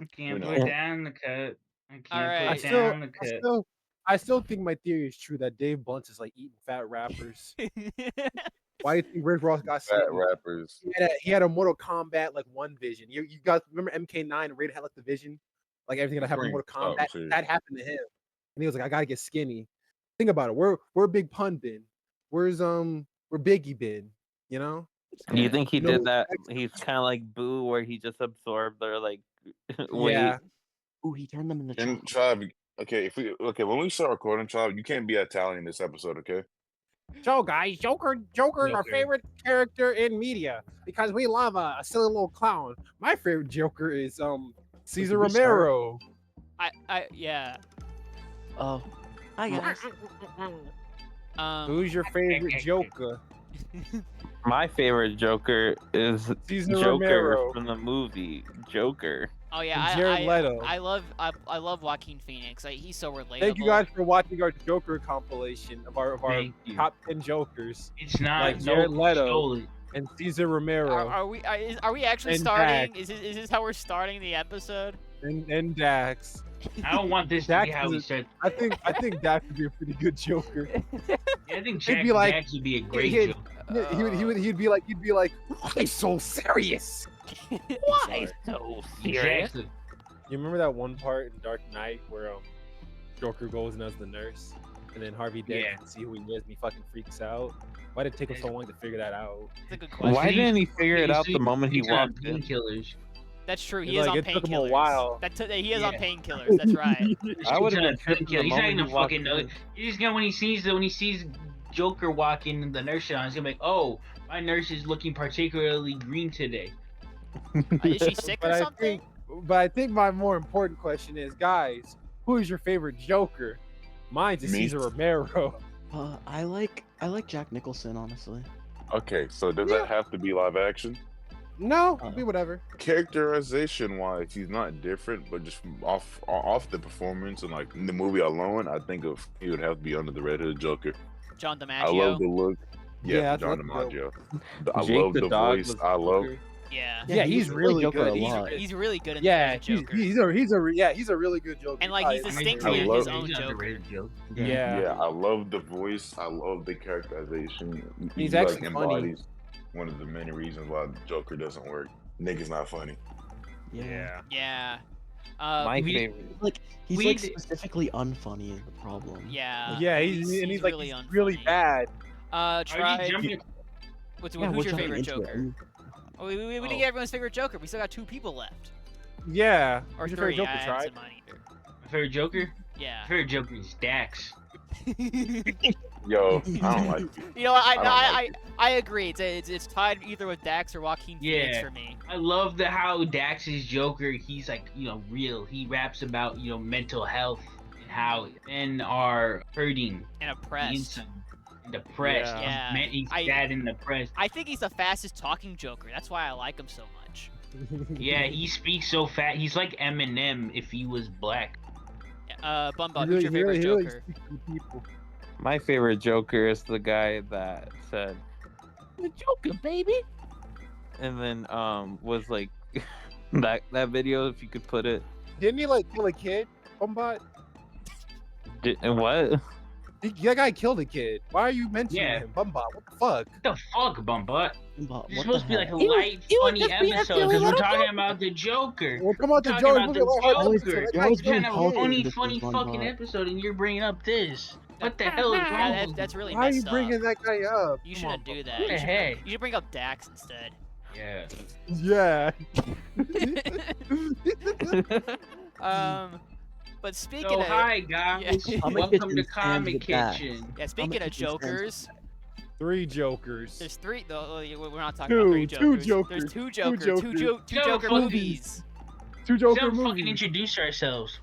I You can't put know, down the cut. I All can't I put right. still, down the I cut. still, I still think my theory is true that Dave Bunce is like eating fat rappers. Why do you think Rick Ross got fat skinny? rappers. He had a Mortal Kombat like one vision. You guys remember MK9 and Raid had like the vision, like everything that happened in Supreme. Mortal Oh, Kombat serious. that happened to him, and he was like, I gotta get skinny. Think about it. Where Big Pun been? Where Biggie been? You know, Yeah. You think he no did that? respect. He's kind of like Boo, where he just absorbed their like weight. Yeah, Ooh, he turned them into And chocolate. Tribe, okay, when we start recording, Tribe, you can't be Italian this episode, okay? so guys, Joker is our Joker. favorite character in media because we love a silly little clown. My favorite Joker is Caesar did we start? Romero. Yeah. Oh, Hi guys. Who's your favorite Joker? my favorite Joker is Caesar Joker Romero. from the movie Joker. Oh yeah, Jared Leto. I love Joaquin Phoenix. He's so relatable. Thank you guys for watching our Joker compilation of our Thank you. top 10 Jokers It's not like no Jared Leto. stole it. and Caesar Romero Are we actually And starting? Dax. Is this how we're starting the episode? and Dax. I don't want this to Dax be how we is- start. I think Dax would be a pretty good Joker. Yeah, I think He'd Jack be like- Jax would be a great he'd- joke. Yeah, he'd be like, why so serious? Why so serious? Exactly. You remember that one part in Dark Knight where Joker goes in as the nurse, and then Harvey Dent Yeah. can see who he is, and he fucking freaks out. Why did it take him so long to figure that out? That's a good question. Why See, didn't he figure it out See, the moment he he's on walked in? painkillers. That's true. He It's is like, on it took him a painkillers. while. He is on Yeah. painkillers. That's right. I would He's have on been tripping the painkillers. He's not moment gonna he walked fucking know. in. He's just gonna when he sees Joker walking in the nurse on, he's gonna be like, oh, my nurse is looking particularly green today. Is she sick or something? But I think my more important question is, guys, who is your favorite Joker? Mine's Me. Caesar Romero. I like Jack Nicholson, honestly. Okay, so does Yeah. that have to be live action? No, be whatever. Characterization wise, he's not different, but just off the performance and like the movie alone, I think he would have to be under the Red Hood Joker. John I love DiMaggio. the look. Yeah, Yeah, John that's DiMaggio. I Jake love the the dog voice. was I love. Joker. Yeah. Yeah, he's he's really Joker good. a He's- lot. He's really good in Yeah, the Joker. he's a really good Joker. And, like, he's I- distinctly I his love- own He's Joker. underrated joke. Yeah. I love the voice. I love the characterization. He's He, actually like, funny. embodies one of the many reasons why Joker doesn't work. Nigga's not funny. Yeah. My we- favorite. he's We like d- specifically unfunny is the problem. Yeah. Yeah, he's really bad. Are Try. you jumping? Who's we're your jumping favorite into it. Joker? Oh, we didn't get everyone's favorite Joker. We still got 2 people left. Yeah. Or Who's your 3. favorite I Joker, haven't Tribe? said mine either. My favorite Joker? Yeah. My favorite Joker is Dax. Yo, I don't like you. You know what? I don't like I agree. It's tied either with Dax or Joaquin Phoenix Yeah. for me. I love how Dax's Joker, he's like, real. He raps about, mental health and how men are hurting And oppressed. inside and depressed. Yeah. He's I- sad and depressed. I think he's the fastest talking Joker. That's why I like him so much. Yeah, he speaks so fast. He's like Eminem if he was black. Bunbot, who's your favorite Joker? speaks to people. My favorite Joker is the guy that said, "The Joker, baby," and then was like that video. If you could put it, Didn't he like kill a kid? Bumbot? and what? That guy killed a kid. Why are you mentioning Yeah. him? Bumbot, what the fuck? What the fuck, Bumbot? Bunbot, It's what supposed the to be like a hell? light, funny episode because we're talking about the Joker. We're talking about the Talking Joker. about the Joker. That You're guy's trying to have a killed. funny, This funny is fucking Bunbot. episode, and you're bringing up this. What the hell is wrong? Yeah, with that's really Why are you messed up. bringing that guy up? You Come shouldn't on, do that. What the heck? You should bring up Dax instead. Yeah. Yeah. But speaking So of hi guys, Yeah. welcome to Kitchen Comic stands with that. Kitchen. yeah, speaking of Jokers, 3 Jokers. there's 3. We're not talking Two- about 3 two Jokers. Jokers. There's 2 Two Jokers. Jokers. Two No, Joker fucking- movies. 2 We Joker don't fucking movies. introduce ourselves.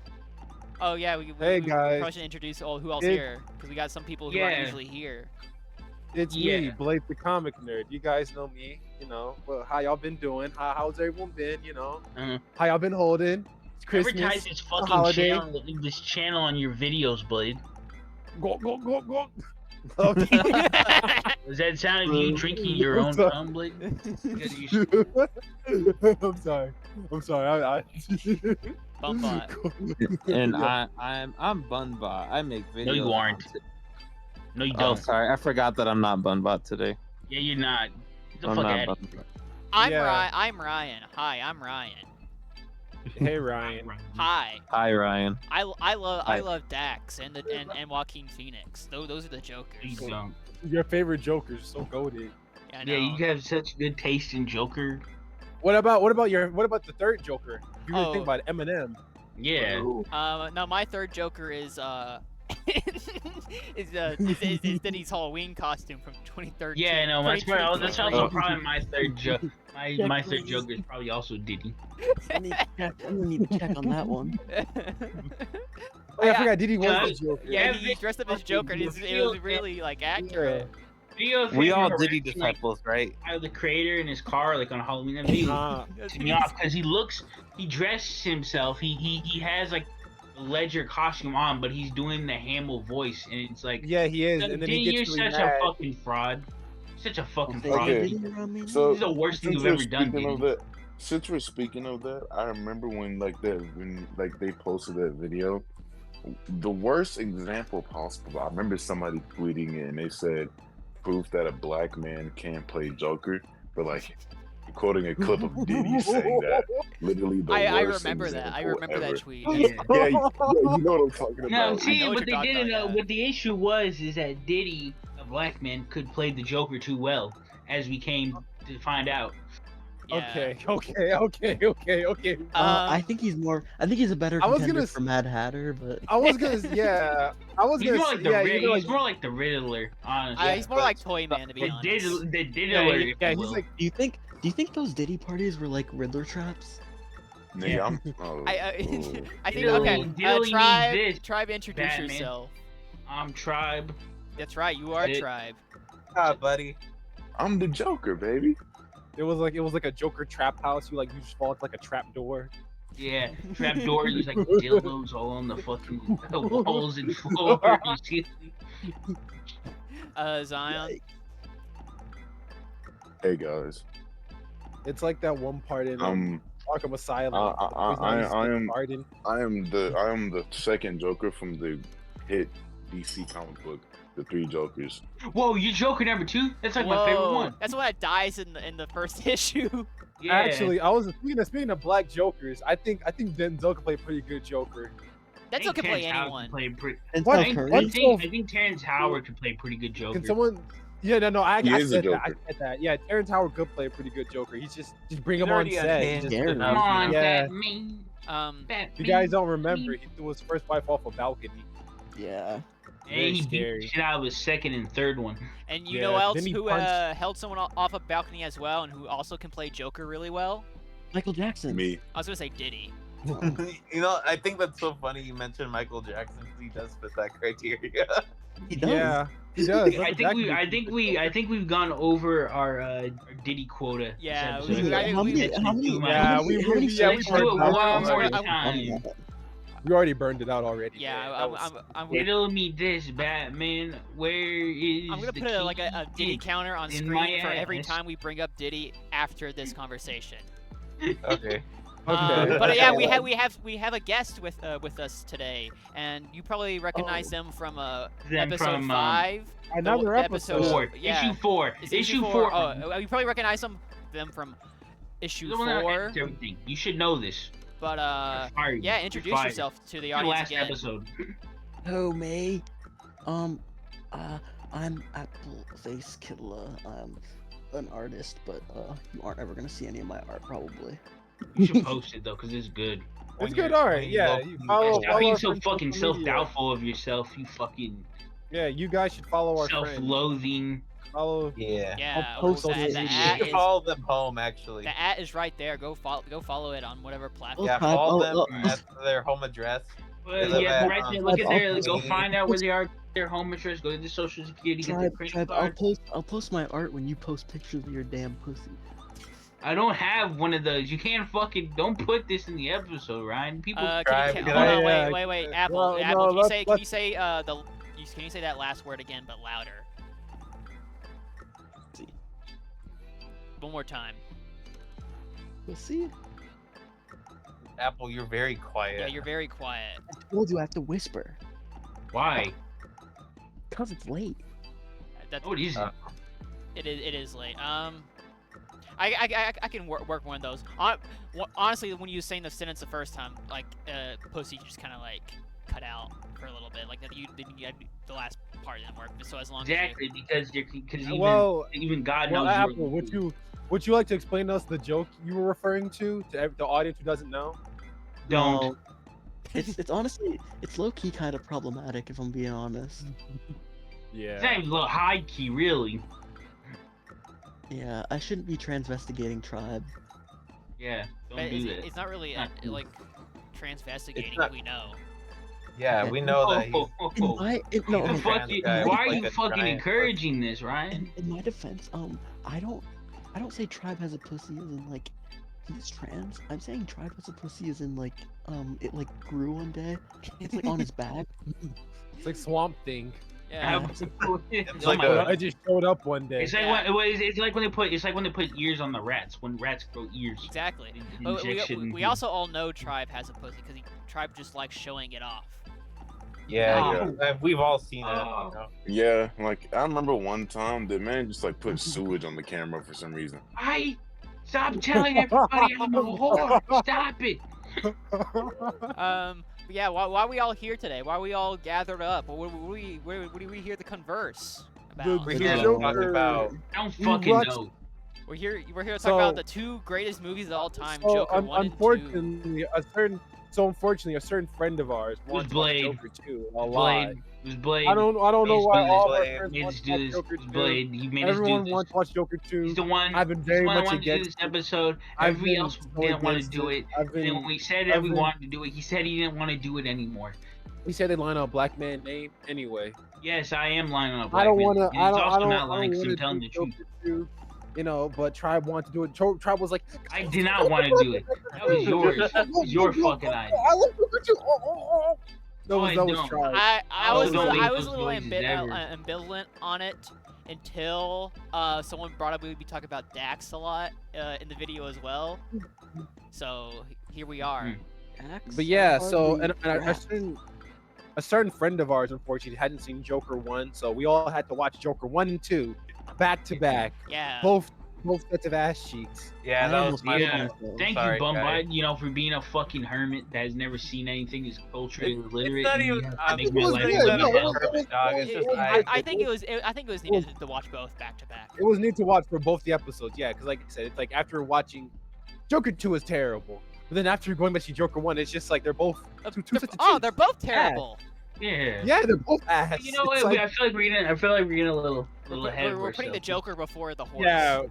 Oh yeah, we Hey, guys. probably should introduce who else It- here because we got some people who aren't Yeah. usually here. It's me, Yeah. Blake the comic nerd. You guys know me, Well, how y'all been doing? How's everyone been, Uh-huh. How y'all been holding? It's Christmas. Advertise this fucking holiday. channel on your videos, Blade. Go, go, go, go. Does that sound of you drinking your own Sorry. cum, Blade? Because you- I'm sorry. I'm sorry. Bunbot. And Yeah. I'm Bunbot. I make videos. No, you on aren't. No, you Oh, don't. sorry. I forgot that I'm not Bunbot today. Yeah, you're not. Get the I'm fuck not out of here. Bunbot. I'm Yeah. Ryan. I'm Ryan. Hi, I'm Ryan. Hey Ryan. Hi. Hi, Ryan. I Hi. love Dax and Joaquin Phoenix. Those are the You Jokers. don't. Your favorite Joker's so goated. Yeah, I Yeah, know. you have such good taste in Joker. What about the third Joker? You really think Oh. about Eminem? Yeah. No, my third Joker is is Diddy's Halloween costume from 2013. Yeah, no, that's also 2023. probably my third joke. My third Joker is probably also Diddy. I'm gonna need to check on that one. Oh, yeah, I forgot Diddy was the Joker. Yeah, Yeah, he dressed up as Joker, and it was really like accurate. Video of We him all harassing, Diddy disciples, right? like, the creator in his car, like on Halloween. That video pissed me off because he dressed himself. He has like the Ledger costume on, but he's doing the Hamill voice, and it's like, Yeah, he is. "Dude, And then he you're gets really such mad. a fucking fraud. Such a fucking They fraud. got Okay. Diddy around me now? So This is the worst thing since you've we're ever done, speaking of Diddy. that, since we're speaking of that, I remember when they posted that video. The worst example possible. I remember somebody tweeting it and they said proof that a black man can't play Joker, but like quoting a clip of Diddy saying that. Literally the I worst remember that. I example remember that ever. tweet. Yeah. Yeah, you know what I'm talking about. No, see, know what what they you're talking didn't about, know, yeah. what the issue was, is that Diddy, a black man, could play the Joker too well, as we came to find out. Yeah. Okay. I think he's more. I think he's a better I was contender gonna for Mad Hatter, but I was gonna, yeah. I was He's gonna, more like the yeah. he's more like the Riddler, honestly. He's more like Toy Man, to be the honest. Diddler. if yeah. you He's will. like, do you think those Diddy parties were like Riddler traps? Nigga, I'm. Oh, I think Diddly- okay. Diddly Tribe, needs this, Tribe, introduce Batman. yourself. I'm Tribe. That's right, you are It- Tribe. Ah, buddy. I'm the Joker, baby. it was like a Joker trap house. You just fall into like a trap door. Yeah, trapdoor. There's like dildos all on the fucking walls and floor. You see? Zion. Hey guys, It's like that one part in Arkham Asylum. I am the second Joker from the hit DC comic book, The Three Jokers. Whoa, you Joker number 2? That's like my favorite Whoa, one. That's the one that dies in the first issue. Yeah. Actually, I was speaking of black Jokers. I think Denzel can play a pretty good Joker. That's I okay think play Terrence Howard anyone. can play pretty. And What? Steph Curry. What? I think Terrence Howard could play a pretty good Joker. Can someone? Yeah, no, I He is a said that. I Joker. said that. Yeah, Terrence Howard could play a pretty good Joker. He's just bring He's him on already set. unhinged Just- Gary. Come on, Yeah. Batman. Batman. You guys don't remember? He threw his first wife off a balcony. Yeah. And Very he beat scary. the shit out of his second and third one. And you Yeah, know else then he who punched- held someone off a balcony as well, and who also can play Joker really well? Michael Jackson. Me. I was gonna say Diddy. You know, I think that's so funny you mentioned Michael Jackson. He does fit that criteria. He does. Yeah, he does. I think we've gone over our Diddy quota. Yeah, this we- episode. I think How we- many? How many? Yeah, how many- we- how many we- yeah, we shows Let's do it have one more we done time. on that? we already burned it out already. Yeah, man. I'm, That was- I'm, Riddle me this, Batman. Where is I'm gonna the put a key Diddy counter on in my screen for every ass? time we bring up Diddy after this conversation. Okay. Okay. But yeah, we have a guest with us today, and you probably recognize them from Them episode from, 5. Another episode. 4. Yeah. Issue 4. It's Issue 4. Oh, you probably recognize them from issue The one that 4. ends everything. You should know this. But Fire you. yeah, You're introduce fired. yourself to the The audience last again. episode. Oh, May. I'm Apple Face Killa. I'm an artist, but you aren't ever gonna see any of my art, probably. You should post it though, cause it's good. It's good art. Yeah, you follow. Stop being our so friends on fucking social media. self-doubtful of yourself. You fucking Yeah, you guys should follow our friends. self-loathing. Follow. Yeah. Yeah, I'll post the, those the videos. You at should is follow them home, actually. the at is right there. Go follow it on whatever platform. Yeah, I'll- follow I'll- them at their home address. But live yeah, at, right there. um, Look at I'll- their. Go I'll- find out where they are. Their home address. Go to the social security. Get their credit Tribe, card. I'll post my art when you post pictures of your damn pussy. I don't have one of those. You can't fucking. Don't put this in the episode, Ryan. People. Can Tribe, you, can hold I- on, Yeah, wait, Apple, no, Apple, no, can you let's- say let's- can you say that last word again but louder? See. One more time. Pussy. Apple, you're very quiet. Yeah, you're very quiet. I told you I have to whisper. Why? Because it's late. That's, Oh, it isn't. it is late. I can work one of those. Honestly, when you were saying the sentence the first time, like pussy just kind of like cut out for a little bit, like that you had the last part didn't work. So as long Exactly, because even God Well, knows. Apple, would you like to explain to us the joke you were referring to the audience who doesn't know? Don't. No, it's honestly low key kind of problematic if I'm being honest. It's not even a little high key, really. Yeah, I shouldn't be transvestigating Tribe. Yeah, don't But do that. it's not really Not cool. like transvestigating. not- We know. Yeah, we know that he's. No, The okay. fuck guy why are like you a fucking giant encouraging this, Ryan? In my defense, I don't say Tribe has a pussy as in like he's trans. I'm saying Tribe has a pussy as in like it like grew one day. It's like on his back. It's like Swamp Thing. Yeah. It's like I just showed up one day. It's like it's like when they put ears on the rats when rats grow ears. Exactly. But We also all know Tribe has a pussy because Tribe just likes showing it off. Yeah, we've all seen it. Oh. You know? Yeah, like I remember one time the man just like put sewage on the camera for some reason. Stop telling everybody I'm a whore. Stop it. But yeah, why are we all here today? Why are we all gathered up? What are we here to converse about? We're The here to Joker. talk about. I don't You fucking watched- know. We're here to talk So- about the two greatest movies of all time, So, Joker 1 and 2. unfortunately, a certain friend of ours wants to watch Blade. Joker 2 a lot. Blade. It was Blade. I don't know He's why Blade. all of our Blade. friends Made want us to do watch this. Joker It was 2. Blade. He made us do Everyone this. wants to watch Joker 2. He's the one. I've been He's very the one that much wanted to do against this episode. I've Everybody been else so didn't want to against do it. it. I've And been- then when we said that I've we been- wanted to do it, he said he didn't want to do it anymore. He said they line up Black Man name anyway. Yes, I am lining up. I don't want want to. to. I It's don't. also I don't. not I lying don't because I'm want telling to the do truth. Joker 2. You know, but Tribe wanted to do it. Tribe was like, I did not want to do it. That was yours. That was your fucking idea. I love Joker 2. That No, was I that was don't. Tribe. I Oh, was don't make I was those a little noises ever. ambivalent on it until someone brought up we'd be talking about Dax a lot in the video as well. So here we are. But yeah, so Hardly and a certain friend of ours unfortunately hadn't seen Joker 1, so we all had to watch Joker 1 and 2 back to back. Yeah. Both sets of ass cheeks. Yeah, I that was almost my yeah. did fault. myself. Thank Sorry, you, guys. Bunbot, for being a fucking hermit that has never seen anything, is culturally illiterate. not and you even- have to I make think my it was life good. a little No, bit it was hell. good. Dog, it's just I think it was needed to watch both back to back. It was neat to watch for both the episodes, yeah, because like I said, it's like after watching Joker 2 is terrible. But then after going back to Joker 1, it's just like they're both two sets of cheeks. They're both terrible. Yeah. Yeah, they're both ass. You know It's what? like- I feel like we're getting a little ahead of We're putting the ourselves. Joker before the horse. yeah,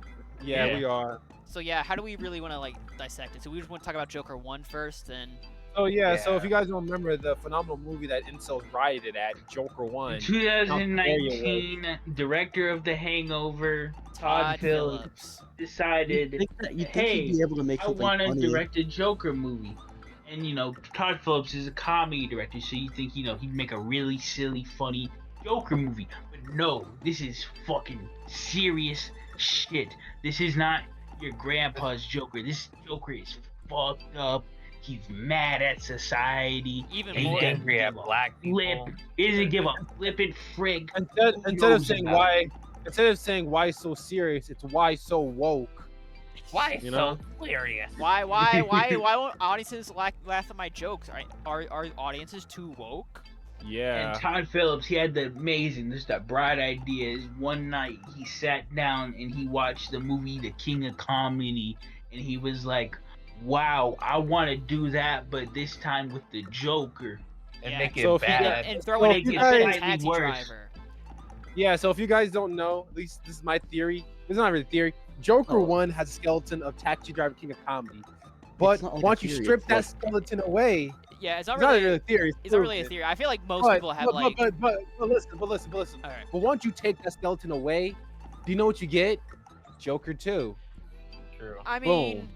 Yeah. we are. So yeah, how do we really want to like dissect it? So we just want to talk about Joker 1 first, and So so if Yeah. you guys don't remember the phenomenal movie that incels rioted at, Joker 1. 2019, director of The Hangover, Todd Phillips, decided, You think hey, he'd be able to make I something want to funny? direct a Joker movie. And, Todd Phillips is a comedy director, so you think, he'd make a really silly, funny Joker movie. But no, this is fucking serious shit. This is not your grandpa's Joker. This Joker is fucked up. He's mad at society. even He more. doesn't angry at give a black flip. people. He doesn't give a flippin' frig. Instead of knows saying about why so serious, it's why so woke. Why You so know? hilarious? Why won't audiences laugh at my jokes? Are audiences too woke? Yeah. And Todd Phillips, he had that bright idea. Is one night he sat down and he watched the movie The King of Comedy, and he was like, "Wow, I want to do that, but this time with the Joker." And Yeah. make it So if you bad. And throw in Well, a you bit guys- of taxi worse. driver. Yeah, so if you guys don't know, at least this is my theory. It's not really theory. Joker Oh. 1 has a skeleton of Taxi Driver King of Comedy. But not like once a you theory, strip it's that like- skeleton away, Yeah, it's not it's not really. really a theory. It's not really a proven. theory. I feel like most But, people have but, like. but listen. All right. But once you take that skeleton away, do you know what you get? Joker 2. True. I mean, Boom.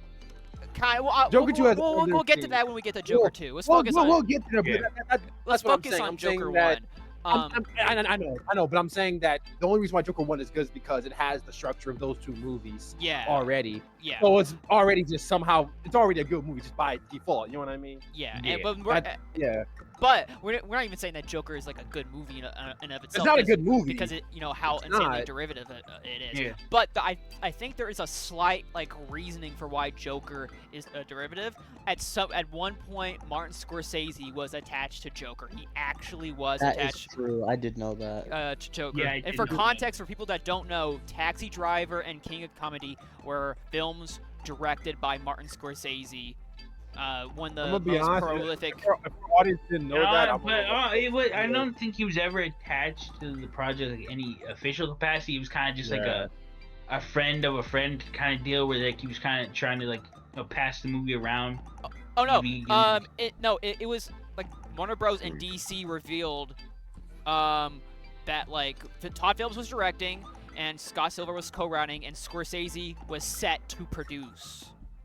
kind. Well, Joker 2 has we'll other get to things. that when we get to Joker 2. Let's We'll focus on. get to that. Yeah. But Let's that's what I'm focus saying. on I'm saying Joker that 1. I know, but I'm saying that the only reason why Joker 1 is good is because it has the structure of those two movies Yeah. already. Yeah. So it's already just somehow, it's already a good movie just by default. You know what I mean? Yeah. Yeah. But we're not even saying that Joker is like a good movie in and of itself. It's not a good movie. Because it, how It's insanely not. derivative it is. Yeah. But I think there is a slight like reasoning for why Joker is a derivative. At one point, Martin Scorsese was attached to Joker. He actually was That is attached true. I did know that. to Joker. Yeah, I And did for know that. context, for people that don't know, Taxi Driver and King of Comedy were films directed by Martin Scorsese. One of I'm the gonna be most honest. prolific. If our audience didn't know that, I'm but gonna- I don't think he was ever attached to the project like any official capacity. He was kind of just like Yeah. a friend of a friend kind of deal, where like he was kind of trying to like pass the movie around. Oh no, Maybe- it was like Warner Bros. And DC revealed, that like Todd Phillips was directing and Scott Silver was co-writing and Scorsese was set to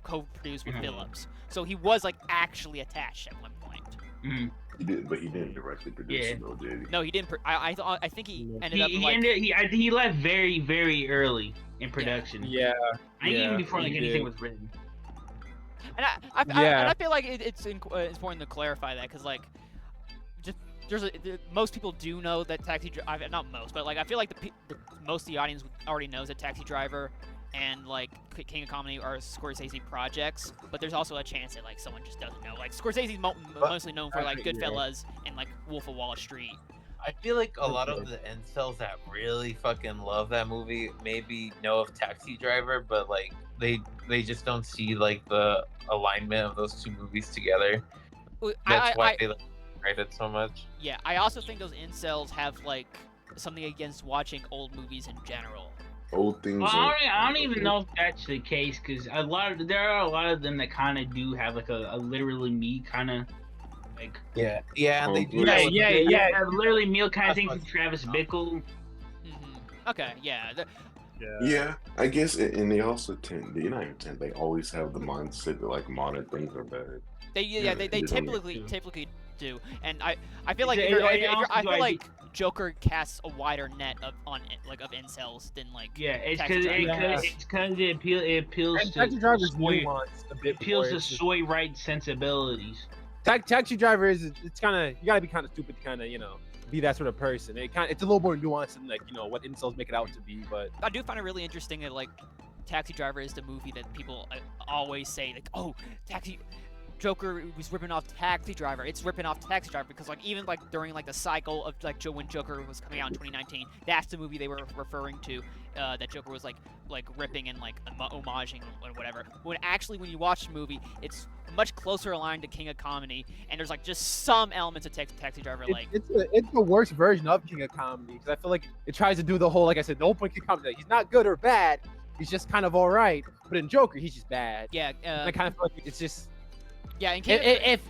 co-produce with Mhm. Phillips. So he was like actually attached at one point. Mhm. He did, but he didn't directly produce Yeah. it, though, did he? No, he didn't. I think he No. ended up like. I think he left very very early in production. Yeah. I think even Yeah, before like he anything did. was written. And I feel like it's important to clarify that because like, just most people do know that Taxi Driver, not most, but like I feel like most of the audience already knows that Taxi Driver and like King of Comedy are Scorsese projects, but there's also a chance that like someone just doesn't know. Like Scorsese's mostly known for like Yeah. Goodfellas and like Wolf of Wall Street. I feel like a lot of the incels that really fucking love that movie maybe know of Taxi Driver, but like they just don't see like the alignment of those two movies together. That's why they like write it so much. Yeah, I also think those incels have like something against watching old movies in general. Old things. Well, are- I don't even know if that's the case because there are a lot of them that kind of do have like a literally me kind of like Yeah, and they do. Yeah, that with- yeah. a literally meal kind of That's thing from what's- Travis Bickle. Okay, yeah. Yeah, I guess, and they also tend. They not even tend. They always have the mindset that like modern things are bad. They they don't typically do, and I feel like It- if you're, it also I feel do- like Joker casts a wider net of incels than like Yeah, it's Taxi because Driver. it appeals And to Taxi Driver's soy, nuanced a it bit. appeals more. to It's just- soy right sensibilities. Taxi Driver it's kind of, you gotta be kind of stupid to kind of be that sort of person. It's a little more nuanced than like what incels make it out to be. But I do find it really interesting that like Taxi Driver is the movie that people always say like, oh, Joker was ripping off Taxi Driver. It's ripping off Taxi Driver because like even like during like the cycle of like when Joker was coming out in 2019, that's the movie they were referring to. That Joker was like ripping and like homaging or whatever. When actually when you watch the movie, it's much closer aligned to King of Comedy, and there's like just some elements of Taxi Driver like. it's the worst version of King of Comedy because I feel like it tries to do the whole, like I said, the whole point of King of Comedy. Like, he's not good or bad. He's just kind of all right. But in Joker, he's just bad. Yeah. And I kind of feel like it's just. Yeah. And King If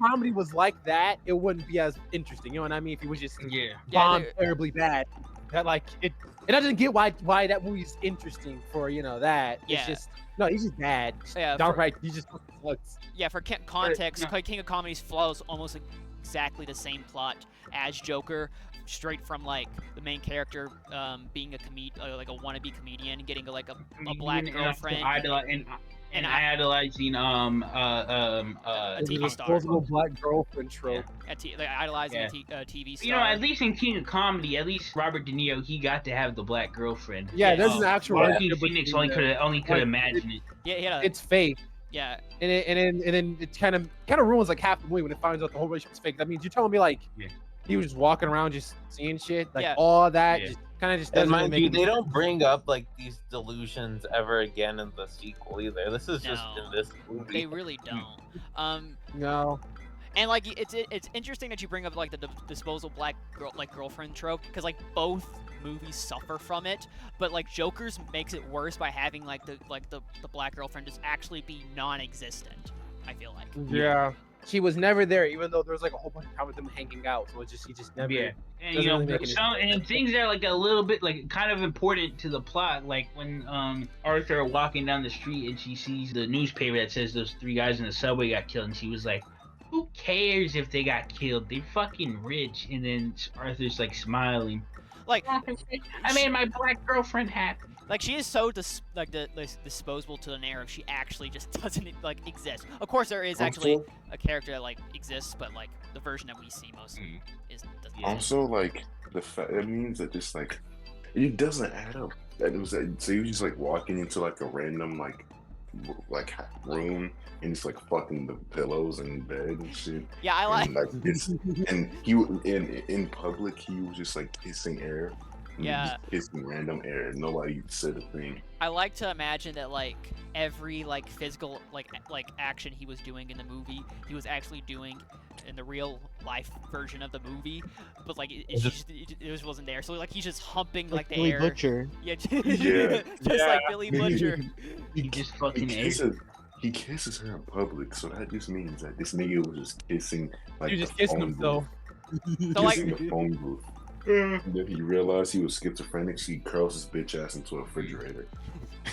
comedy was like that, it wouldn't be as interesting. You know what I mean? If he was just Yeah. bomb terribly bad, that like it doesn't get why that movie's interesting for that. Yeah. It's just no, he's just bad. Yeah, Downright, he just sucks. Yeah, for context, no. King of Comedy's follows almost exactly the same plot as Joker, straight from like the main character being like a wannabe comedian, getting like a black girlfriend, and idolizing a TV star. Disposable black girlfriend trope. Idolizing Yeah. a TV star. at least in King of Comedy, at least Robert De Niro, he got to have the black girlfriend. Yeah, Yeah. there's an actual. Joaquin relationship Phoenix between only could like, imagine it. Yeah, It's fake, yeah. and then it kind of ruins like half the movie when it finds out the whole relationship is fake. That means you're telling me like Yeah. he was just walking around just seeing shit, like Yeah. all that Yeah. just kind of just And doesn't really mind make you, any they don't bring up like these delusions ever again in the sequel either. This is just No. in this movie. They really don't. No. And like it's interesting that you bring up like the disposable black girlfriend trope because like both movies suffer from it, but like Joker's makes it worse by having like the black girlfriend just actually be non-existent. I feel like. Yeah. She was never there, even though there was like a whole bunch of time with them hanging out. So it's just she just never. Yeah, and Doesn't really make any and things that are like a little bit like kind of important to the plot, like when Arthur walking down the street and she sees the newspaper that says those 3 guys in the subway got killed, and she was like, Who cares if they got killed? They're fucking rich. And then Arthur's like smiling. Like, I made my black girlfriend happy. like she is so disposable to the narrative. She actually just doesn't like exist. Of course, there is actually Also, a character that like exists, but like the version that we see most is doesn't. Yeah. also like the fact it means that just like it doesn't add up. That it was so you just like walking into like a random like room and just like fucking the pillows and bed and shit. Yeah, I like. And, like and he in public he was just like kissing air. And Yeah. just kissing random air. Nobody said a thing. I like to imagine that like every like physical like action he was doing in the movie, he was actually doing in the real life version of the movie, but like it just wasn't there. So like he's just humping like the Billy air. Butcher. Yeah, Yeah. just like Billy Butcher. He just He fucking ate. kisses her in public, so that just means that this nigga was just kissing like You just the kissing phone himself. booth. So, like- Kissing the phone booth. And then he realized he was schizophrenic, so he curls his bitch ass into a refrigerator.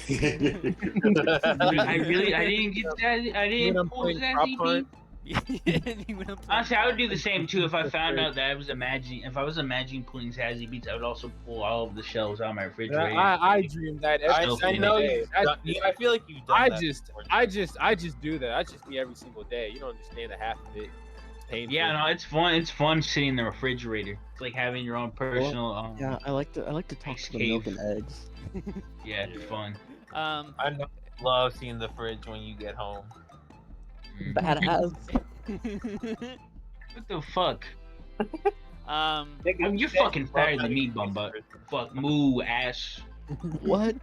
I didn't get that. I When I'm didn't pull playing that prop CP. hunt, And he went up to- Honestly, I would do the same too if I found out that I was imagining. If I was imagining pulling Sassy Beats, I would also pull all of the shelves out of my refrigerator. I dream that every I single know day. you've done, I feel like you've done I that just before. I just do that. That's just me every single day. You don't understand the half of it. It's painful. Yeah, no, it's fun. It's fun sitting in the refrigerator. It's like having your own personal. Yeah, I like to talk Ice to the milk cave. and eggs. Yeah, it's fun. I know, love seeing the fridge when you get home. Badass. What the fuck? um, You're fucking fatter than me, Bunbot. Fuck, moo ass. What?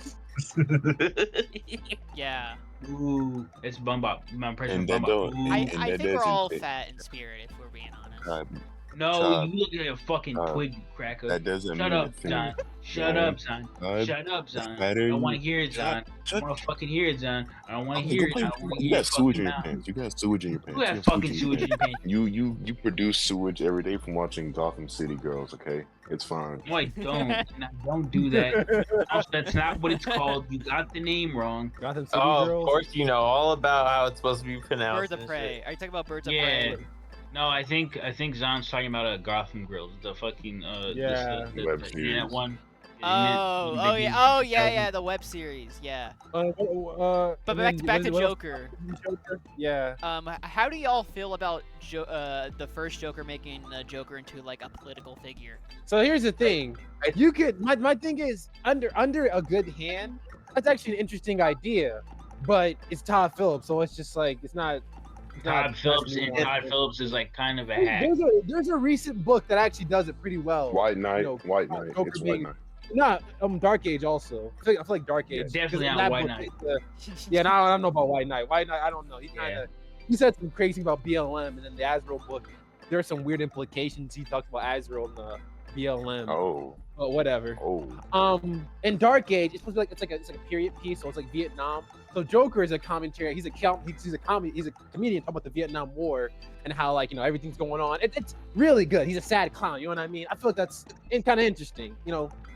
yeah. Ooh, it's Bunbot. My impression And of that Bunbot. don't- Ooh. I And think that we're doesn't all fit. fat in spirit if we're being honest. No, Child. you look like a fucking twig cracker. That doesn't Shut mean up, a thing. Zon. Shut Yeah. up, Zon. God, Shut up, Zon. I fatter don't you- want to hear it, Zon. I Shut- don't want to fucking hear it, Zon. I don't want to Okay, hear go it. play- I don't want to You hear got it. sewage fucking in your mouth. pants. You got sewage in your pants. You have got fucking sewage in your pants. You produce sewage every day from watching Gotham City Girls. Okay, it's fine. No, I don't. Nah, don't do that. That's not what it's called. You got the name wrong. Gotham City Oh, Girls. of course you know all about how it's supposed to be pronounced. Birds of and Prey. shit. Are you talking about Birds of Yeah. Prey? No, I think Zon's talking about Gotham Girls, the fucking Yeah. the Web internet series. one. Oh yeah, yeah, the web series, yeah. But But back to Joker. Joker. Yeah. How do y'all feel about the first Joker making the Joker into like a political figure? So here's the thing. You could my thing is under a good hand. That's actually an interesting idea, but it's Todd Phillips, so it's just like it's not. Todd Phillips and Todd Phillips is like kind of a hack. There's a recent book that actually does it pretty well. White Knight. You know, White Knight. Joker It's being- White Knight. Not Dark Age also. I feel like Dark Age. Definitely 'cause in not that White book, Knight. yeah, no, I don't know about White Knight. White Knight, I don't know. He kind of he said some crazy about BLM, and then the Azrael book. There are some weird implications. He talks about Azrael and the BLM. Oh. But whatever. Oh. In Dark Age, it's supposed to be like it's like a period piece, so it's like Vietnam. So Joker is a commentary. He's a comedian talking about the Vietnam War and how like everything's going on. It's really good. He's a sad clown. You know what I mean? I feel like that's kind of interesting.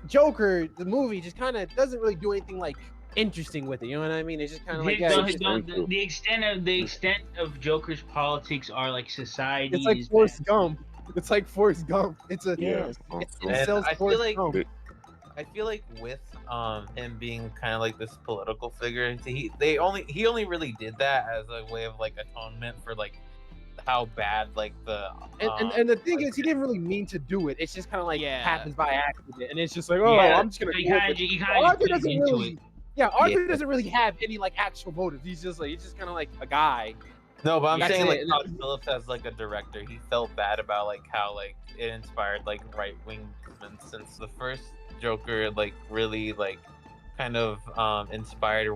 Joker, the movie, just kind of doesn't really do anything like interesting with it. You know what I mean? It's just kind of like The extent of Joker's politics are like society. it's like Forrest Gump. It's like Forrest Gump. It's a Yes. it And sells I feel Forrest like- Gump. I feel like with him being kind of like this political figure, he only really did that as a way of like atonement for like how bad like the And the thing is, he didn't really mean to do it. It's just kind of like Yeah. happens by accident, and it's just like, Yeah, I'm just gonna. You go kind with it. of Arthur just doesn't into really. it. Yeah, Arthur doesn't really have any like actual motives. He's just kind of like a guy. No, but I'm That's saying like it. Todd Phillips as like a director, he felt bad about like how like it inspired like right wing movements since the first Joker like really like kind of inspired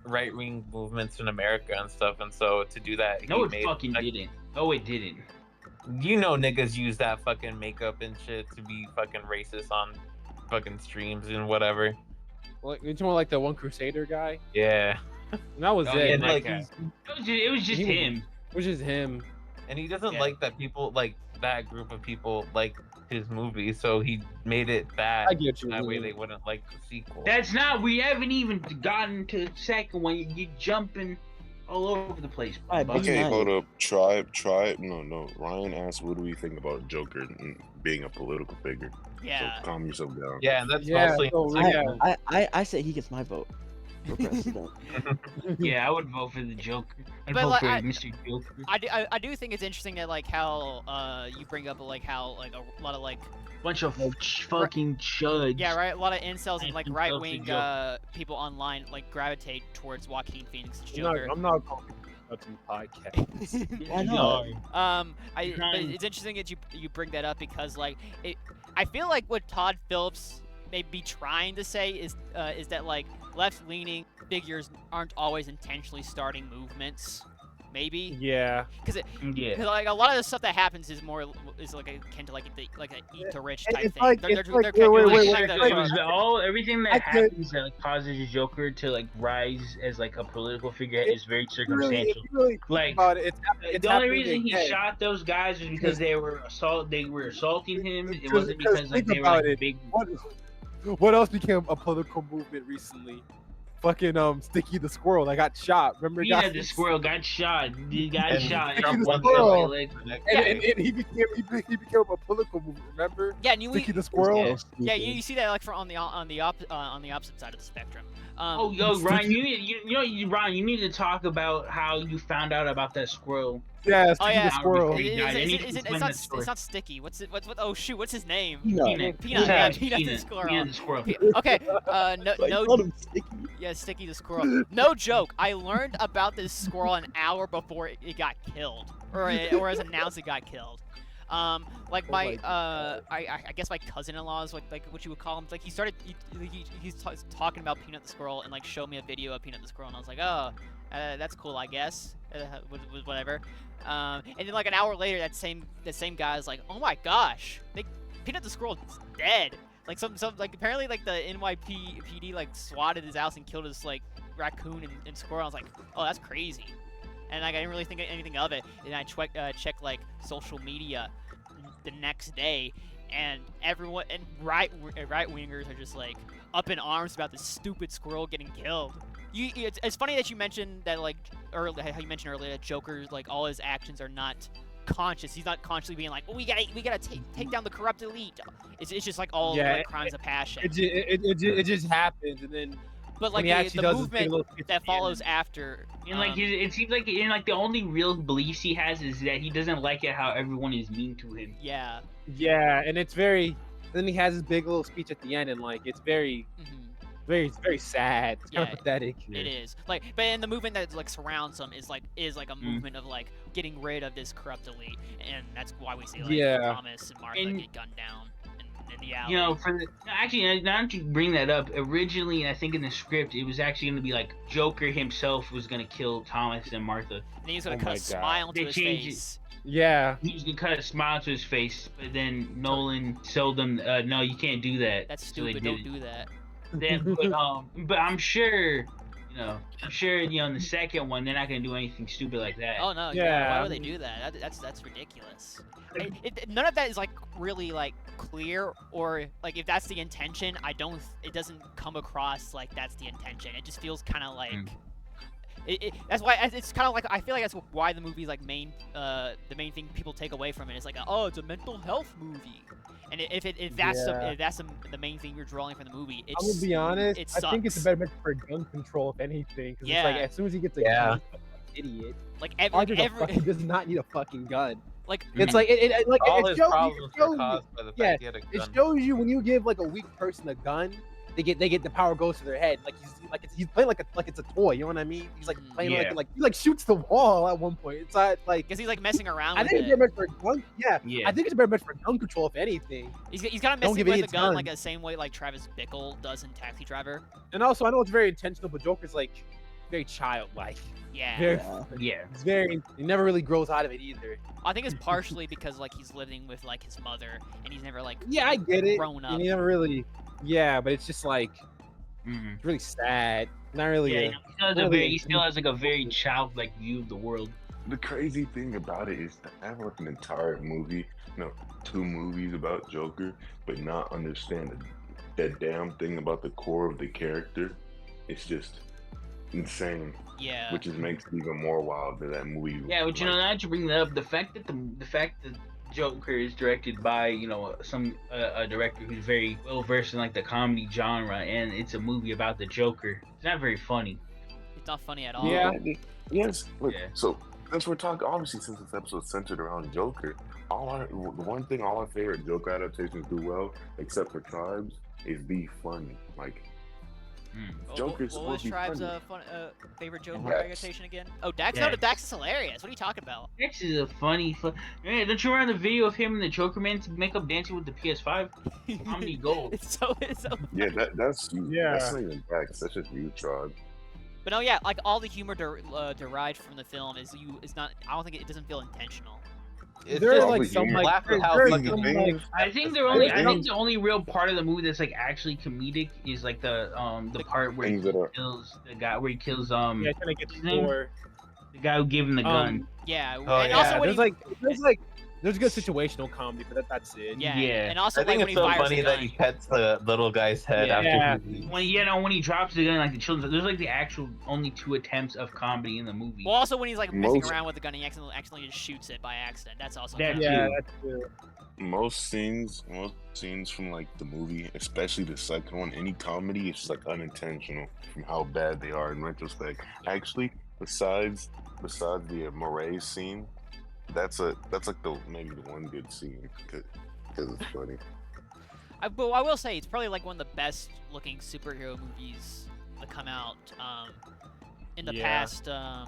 right wing movements in America and stuff, and so to do that, No, he it made, fucking like, didn't. No, it didn't. niggas use that fucking makeup and shit to be fucking racist on fucking streams and whatever. Like it's more like the One Crusader guy. Yeah, And that was Oh, it. yeah, and like like that. It was just He was- him. Which is him. and he doesn't Yeah. like that people like that group of people like his movie, so he made it bad. I get you. That way they wouldn't like the sequel. That's not. We haven't even gotten to the second one. You're jumping. all over the place. Alright, But- be Okay, nice. hold up. Try. No. Ryan asked, "What do we think about Joker being a political figure?" Yeah. So calm yourself down. Yeah, and that's Yeah, mostly so, like, yeah. I say he gets my vote for president. Yeah, I would vote for the Joker. I'd But, vote like, for I- Mr. Joker. I do think it's interesting that like how you bring up like how like a lot of like Bunch of fucking chuds. yeah, right, a lot of incels and And like incels right to wing Joker. people online like gravitate towards Joaquin Phoenix's I'm not, Joker. I'm not calling out to the podcast. Why not? But it's interesting that you bring that up because like I feel like what Todd Phillips may be trying to say is that like left-leaning figures aren't always intentionally starting movements. Maybe Yeah. Yeah. because like a lot of the stuff that happens is like akin to like a eat to rich type It's thing. like- They're it's kind like- of wait, like wait, the- wait, It was everything that I could- happens that like, causes Joker to like rise as like a political figure is very If you circumstantial. really think Like, about it, it's The only happening reason he again. shot those guys was because they were assaulting him. It Because- wasn't because like think they were about like it. big. What else became a political movement recently? Fucking Sticky the squirrel that got shot. Remember, Peanut the squirrel got shot. He got And shot. Trump He won got the- shot, like, the next and, day. and he became a political movement. Remember, yeah, and Sticky the squirrel. yeah, you see that like on the opposite side of the spectrum. Oh, yo, Ryan, Ryan, you need to talk about how you found out about that squirrel. Yeah, Oh Sticky yeah, the squirrel. He died. I need to It's explain not that story. it's not Sticky. What's oh shoot, what's his name? Peanut. Peanut, yeah, Peanut the squirrel. Peanut the squirrel. Okay, I no, called him Sticky. yeah, Sticky the squirrel. No joke. I learned about this squirrel an hour before it got killed, or as announced it got killed. Like my I guess my cousin-in-law is like what you would call him. Like he's talking about Peanut the squirrel and like showed me a video of Peanut the squirrel, and I was like, oh, that's cool, I guess. Whatever. And then like an hour later, that same guy is like, oh my gosh, Peanut the squirrel is dead. Like some like apparently like the NYPD like swatted his house and killed his like raccoon and squirrel. I was like, oh, that's crazy. And like I didn't really think anything of it. And I checked like social media the next day, and everyone and right wingers are just like up in arms about this stupid squirrel getting killed. It's funny that you mentioned that like how you mentioned earlier that Joker's like all his actions are not conscious. He's not consciously being like, oh, we gotta take down the corrupt elite. It's just like all like crimes of passion. It just happens, and then But when like he actually the does his movement big little speech that at the end. follows after. And like it seems like the only real beliefs he has is that he doesn't like it how everyone is mean to him. Yeah. Yeah, and it's very. Then he has his big little speech at the end, and like it's very, hmm very sad. It's kind Yeah, of pathetic. It is like, but in the movement that like surrounds him is like a movement of like getting rid of this corrupt elite, and that's why we see like Yeah. Thomas and Martha And- get gunned down in the alley. You know, actually, now that you bring that up, originally I think in the script it was actually going to be like Joker himself was going to kill Thomas and Martha. and he's gonna Oh cut my a God. smile They to his changed it. face. Yeah, He was going to cut a smile to his face, but then Nolan told them, no, you can't do that. That's So they stupid. did Don't it. do that. Then, but I'm sure, in the second one they're not going to do anything stupid like that. Oh no. Yeah. Yeah. Why would they do that? That's ridiculous. None of that is like really like clear, or like if that's the intention, it doesn't come across like that's the intention. It just feels kind of like. That's why it's kind of like I feel like that's why the movie's like the main thing people take away from it is like, oh, it's a mental health movie, and if that's the main thing you're drawing from the movie, I'm gonna be honest. it I think it's a sucks. better method for gun control, if anything. Because it's like Yeah. as soon as he gets a Yeah. gun, he's an idiot. like Arthur every does not need a fucking gun. like It's like All it his shows, problems it shows were caused by the yeah, fact he had a it gun. shows you when you give like a weak person a gun, they get the power goes to their head. Like he's playing like it's a toy. You know what I mean? He's like playing Yeah. like he like shoots the wall at one point. It's not like. because he's like messing around I with think it's it. better meant for gun. Yeah, Yeah. I think it's better meant for gun control, if anything. He's kind of Don't messing give with the idiots gun like guns. the same way like Travis Bickle does in Taxi Driver. And also, I know it's very intentional, but Joker's like very childlike. Yeah. Very, Yeah. it's very. He never really grows out of it either. I think it's partially because like he's living with like his mother and he's never like Yeah, I get it. grown up. And he never really. Yeah, but it's just like Mhm. it's really sad. Not really. Yeah, he still has like a very childlike view of the world. The crazy thing about it is to have like an entire movie, 2 movies about Joker, but not understand that damn thing about the core of the character. It's just insane, Yeah. which is makes it even more wild that that movie. Yeah, but you know, like, now that you bring that up, the fact that Joker is directed by some a director who's very well versed in like the comedy genre, and it's a movie about the Joker. It's not very funny. It's not funny at all. Yeah. Yes. Look, Yeah. so since we're talking, obviously, since this episode's centered around Joker, all our favorite Joker adaptations do well, except for Tribes, is be funny. Like Joker's What was supposed to be Tribe's funny. favorite Joker Dax. adaptation again? Oh, Dax. Dax. No, Dax is hilarious. What are you talking about? This is a funny. Man, don't you remember the video of him and the Joker Man to make up dancing with the PS5? Comedy gold. It's so. Yeah, that's Yeah. That's not even Dax. That's just you, Tribe. But no, yeah, like all the humor derived from the film is not. I don't think it doesn't feel intentional. It's There are just like the some humor. like laugh at how there's fucking some, thing like, is- I think the only real part of the movie that's like actually comedic is like the part where he Things that are- kills the guy, where he kills yeah, trying to get his the name? door. the guy who gave him the gun. Yeah, Oh, and yeah. also when There's good situational comedy, but that's it. yeah, Yeah. and also I think like when it's he so fires funny the that gun. he pets the little guy's head Yeah. after he When he drops the gun, like the children, there's like the actual only 2 attempts of comedy in the movie. Well, also when he's like messing Most- around with the gun, he accidentally just shoots it by accident. That's also That- kinda- Yeah, too. that's true. Most scenes from like the movie, especially the second one, any comedy, it's just like unintentional from how bad they are in retrospect. Actually, besides the Murray scene, that's like maybe the one good scene because it's funny. But I will say it's probably like one of the best looking superhero movies that come out in the Yeah. past. How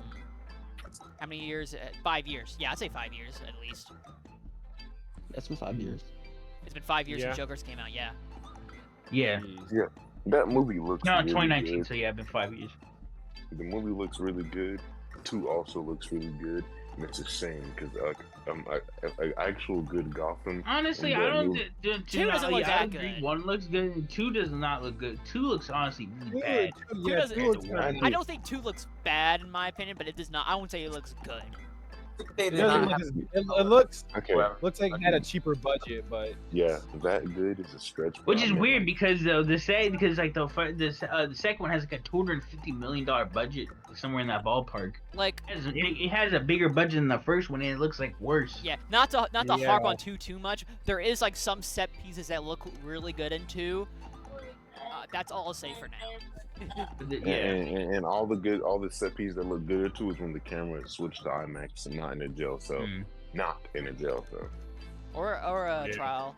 many years? 5 years. Yeah, I'd say 5 years at least. That's been 5 years. It's been 5 years Yeah. since Joker's came out. Yeah. Yeah. Jeez. That movie looks No, really 2019. good. So yeah, it's been 5 years. The movie looks really good. 2 also looks really good, and it's a shame because actual good Gotham. Honestly, And I that don't. movie- Two doesn't look I that agree. good. 1 looks good, and 2 does not look good. 2 looks honestly really Dude, bad. yeah, doesn't- two looks I good. I don't think 2 looks bad in my opinion, but it does not. I wouldn't say it looks good. They It did doesn't not look have as- it looks Okay, looks like it had a cheaper budget, but yeah, that good is a stretch. Which but is I mean, weird like, because like the second one has like a $250 million budget, somewhere in that ballpark. Like, It has a bigger budget than the first one, and it looks like worse. yeah, not to harp Yeah. on 2 too much. There is like some set pieces that look really good in 2. That's all I'll say for now. and all the set pieces that look good too is when the camera is switched to IMAX and not in a jail cell. Mm. Not in a jail cell. or a Yeah. trial,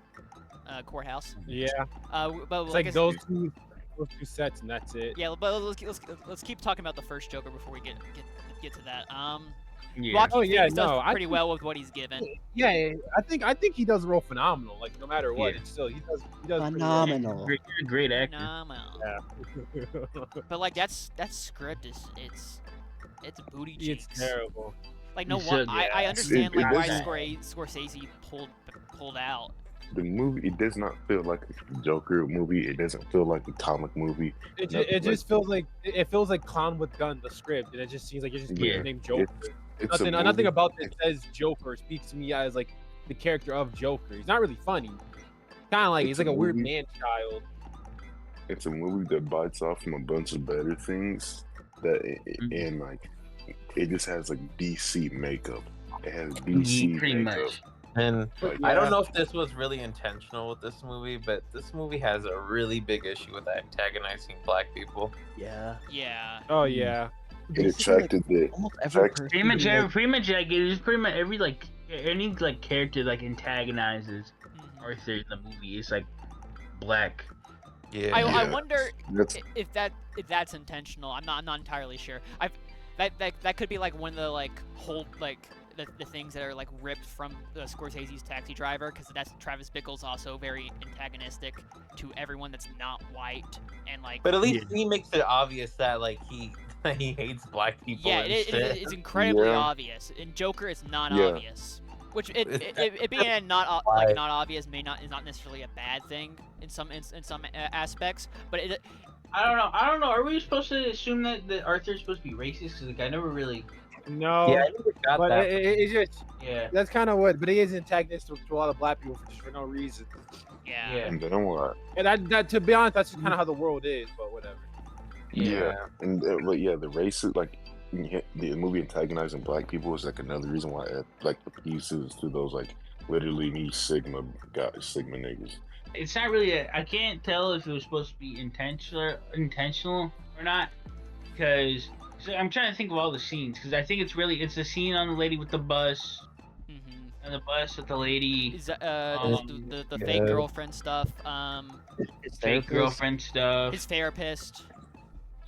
courthouse. yeah, But it's like like those two sets and that's it. Yeah, but let's keep talking about the first Joker before we get to that. Yeah. Joaquin Oh, yeah, Phoenix does no, I pretty think- well with what he's given. Yeah, I think he does real phenomenal. Like no matter what, Yeah. it's still he does pretty well. Phenomenal. You're a great actor. Phenomenal. Yeah. But like that script is it's booty cheeks. It's terrible. Like no It's one. so- I yeah. understand It like why doesn't- Scorsese pulled out. The movie, it does not feel like a Joker movie. It doesn't feel like a comic movie. It just feels like Clown with Gun, the script, and it just seems like you're just putting Yeah. the name Joker. It's a Nothing movie- about it says Joker speaks to me as like the character of Joker. He's not really funny. Kind of like he's It's like a a weird movie. man child. It's a movie that bites off from a bunch of better things and like it just has like DC makeup. It has DC Pretty makeup. much. And Like, I don't know if this was really intentional with this movie, but this movie has a really big issue with antagonizing black people. Yeah. Yeah. Oh yeah. it Basically, like, attracted the almost every fact- person. Pretty much, like, pretty much every like any like character like antagonizes Mhm. Arthur in the movie. It's like black. Yeah. I Yeah. wonder that's if that's intentional. I'm not entirely sure. That could be like one of the like the things that are like ripped from Scorsese's Taxi Driver, because that's Travis Bickle's also very antagonistic to everyone that's not white, and like But at least he makes it obvious that like he hates black people. yeah, and it, shit. it's incredibly Yeah. obvious. In Joker, it's not Yeah. obvious. Which it being not obvious is not necessarily a bad thing in some aspects, but it I don't know. Are we supposed to assume that Arthur's supposed to be racist? Because like I never really. No. Yeah, I never got But that. it's just Yeah. that's kind of what. But he is antagonistic to a lot of black people for no reason. yeah. Yeah. and then what? And that to be honest, that's just kind of how the world is. But whatever. Yeah, and but yeah, the races like the movie antagonizing black people is like another reason why it like the pieces to those like literally me Sigma guys, Sigma niggas. It's not really. I can't tell if it was supposed to be intentional or not, because I'm trying to think of all the scenes. Because I think it's the scene on the lady with the bus, Mm-hmm. and the bus with the lady, Is the Yeah. fake girlfriend stuff? His fake therapist. girlfriend stuff. His therapist.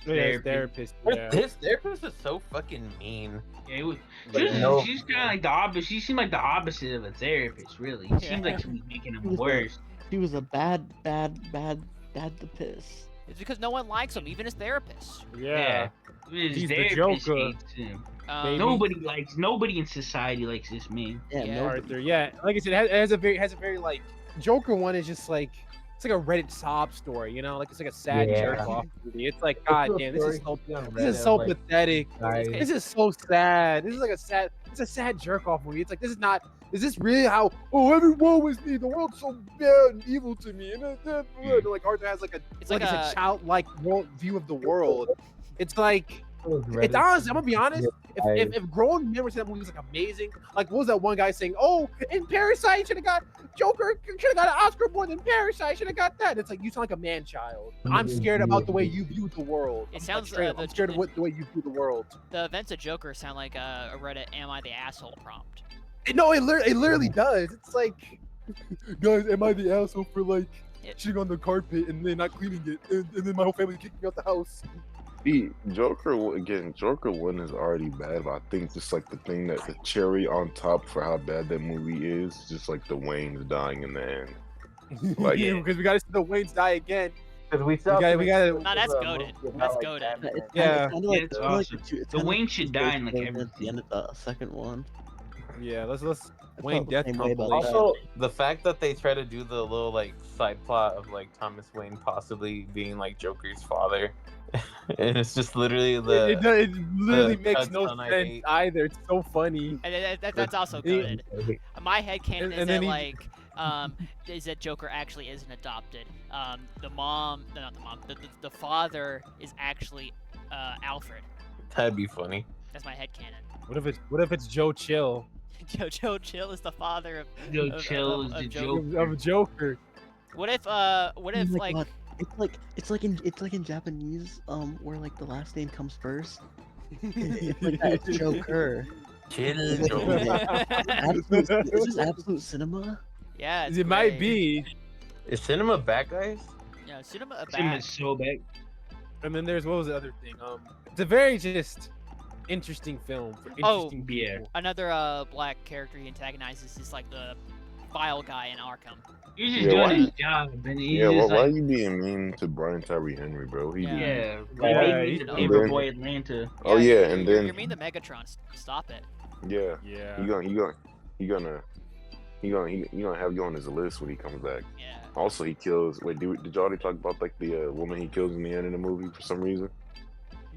Yeah, his therapist. Yeah. This therapist is so fucking mean. Yeah, it was, Like, no- she's kind of like the opposite. She seemed like the opposite of a therapist. Really, it seemed like she was making him worse. He was a bad to piss. It's because no one likes him, even his therapist. Yeah. His He's the therapist Joker. hates him. Um, Nobody in society likes this man. Yeah, Yeah. no. Arthur. Yeah, like I said, it has a very like Joker one is just like it's like a Reddit sob story, you know, like it's like a sad Yeah. jerk off movie. It's like, God damn, this is This so pathetic. Guys. This is so sad. This is like it's a sad jerk off movie. It's like this is not. Is this really how? Oh, everyone was me. The world's so bad and evil to me. And like Arthur has like a It's like like it's a- a childlike world view of the world. It's like it's honestly. I'm gonna be honest. If grown men were saying that movie was like amazing, like what was that one guy saying? Oh, in Parasite should have got Joker should have got an Oscar more than Parasite should have got that. It's like you sound like a man child. I'm scared about the way you view the world. It I'm, sounds, straight up, the- I'm scared of the way you view the world. The events of Joker sound like a Reddit "Am I the asshole?" prompt. No, it literally does. It's like, guys, am I the asshole for like It- shitting on the carpet and then not cleaning it, and then my whole family kicked me out the house? Joker 1 is already bad, but I think just like the thing that the cherry on top for how bad that movie is, just like the Wayne's dying in the end. Like- Yeah, because we got to see the Waynes die again. Because we gotta- No, that's goated. That's goated. Yeah. It's kinda Yeah, like, it's it's kinda like awesome. two- it's The kinda Wayne like should two die in, like, stories at the everything. end of the second one. Yeah, let's I Wayne felt the death same way about compilation. that. Also, the fact that they try to do the little like side plot of like Thomas Wayne possibly being like Joker's father, and it's just literally the It literally the makes cuts no on I sense hate. either. It's so funny. And that's also He- goated. My headcanon And is then that he- like is that Joker actually isn't adopted. The mom, no, not the mom. The father is actually Alfred. That'd be funny. That's my headcanon. What if it's Joe Chill Joe Chill is the father of Joe of- Chill of- is of the Joker. Joker. of Joker? What if Oh my like God. It's like in Japanese, where like the last name comes first. It's like that. It's Joker. Chill, It's Joker. Is this absolute cinema? yeah, it's It might great. be. Is cinema bad, guys? Yeah, cinema Him back. is so bad. And then there's what was the other thing? It's a very just interesting film for Oh, interesting yeah. people. Another black character he antagonizes is like the file guy in Arkham. He's just Yeah, why doing you- his job, and he's Yeah, why just are like, you being mean to Brian Tyree Henry, bro? He Yeah. did- yeah, Yeah, he he's- made the and paper then- boy Atlanta. Oh yeah, you're- and you're then mean to Megatron. Stop it. yeah, Yeah. he gonna have you on his list when he comes back. Yeah. Also, he kills. Wait, did you already talk about like the woman he kills in the end of the movie for some reason?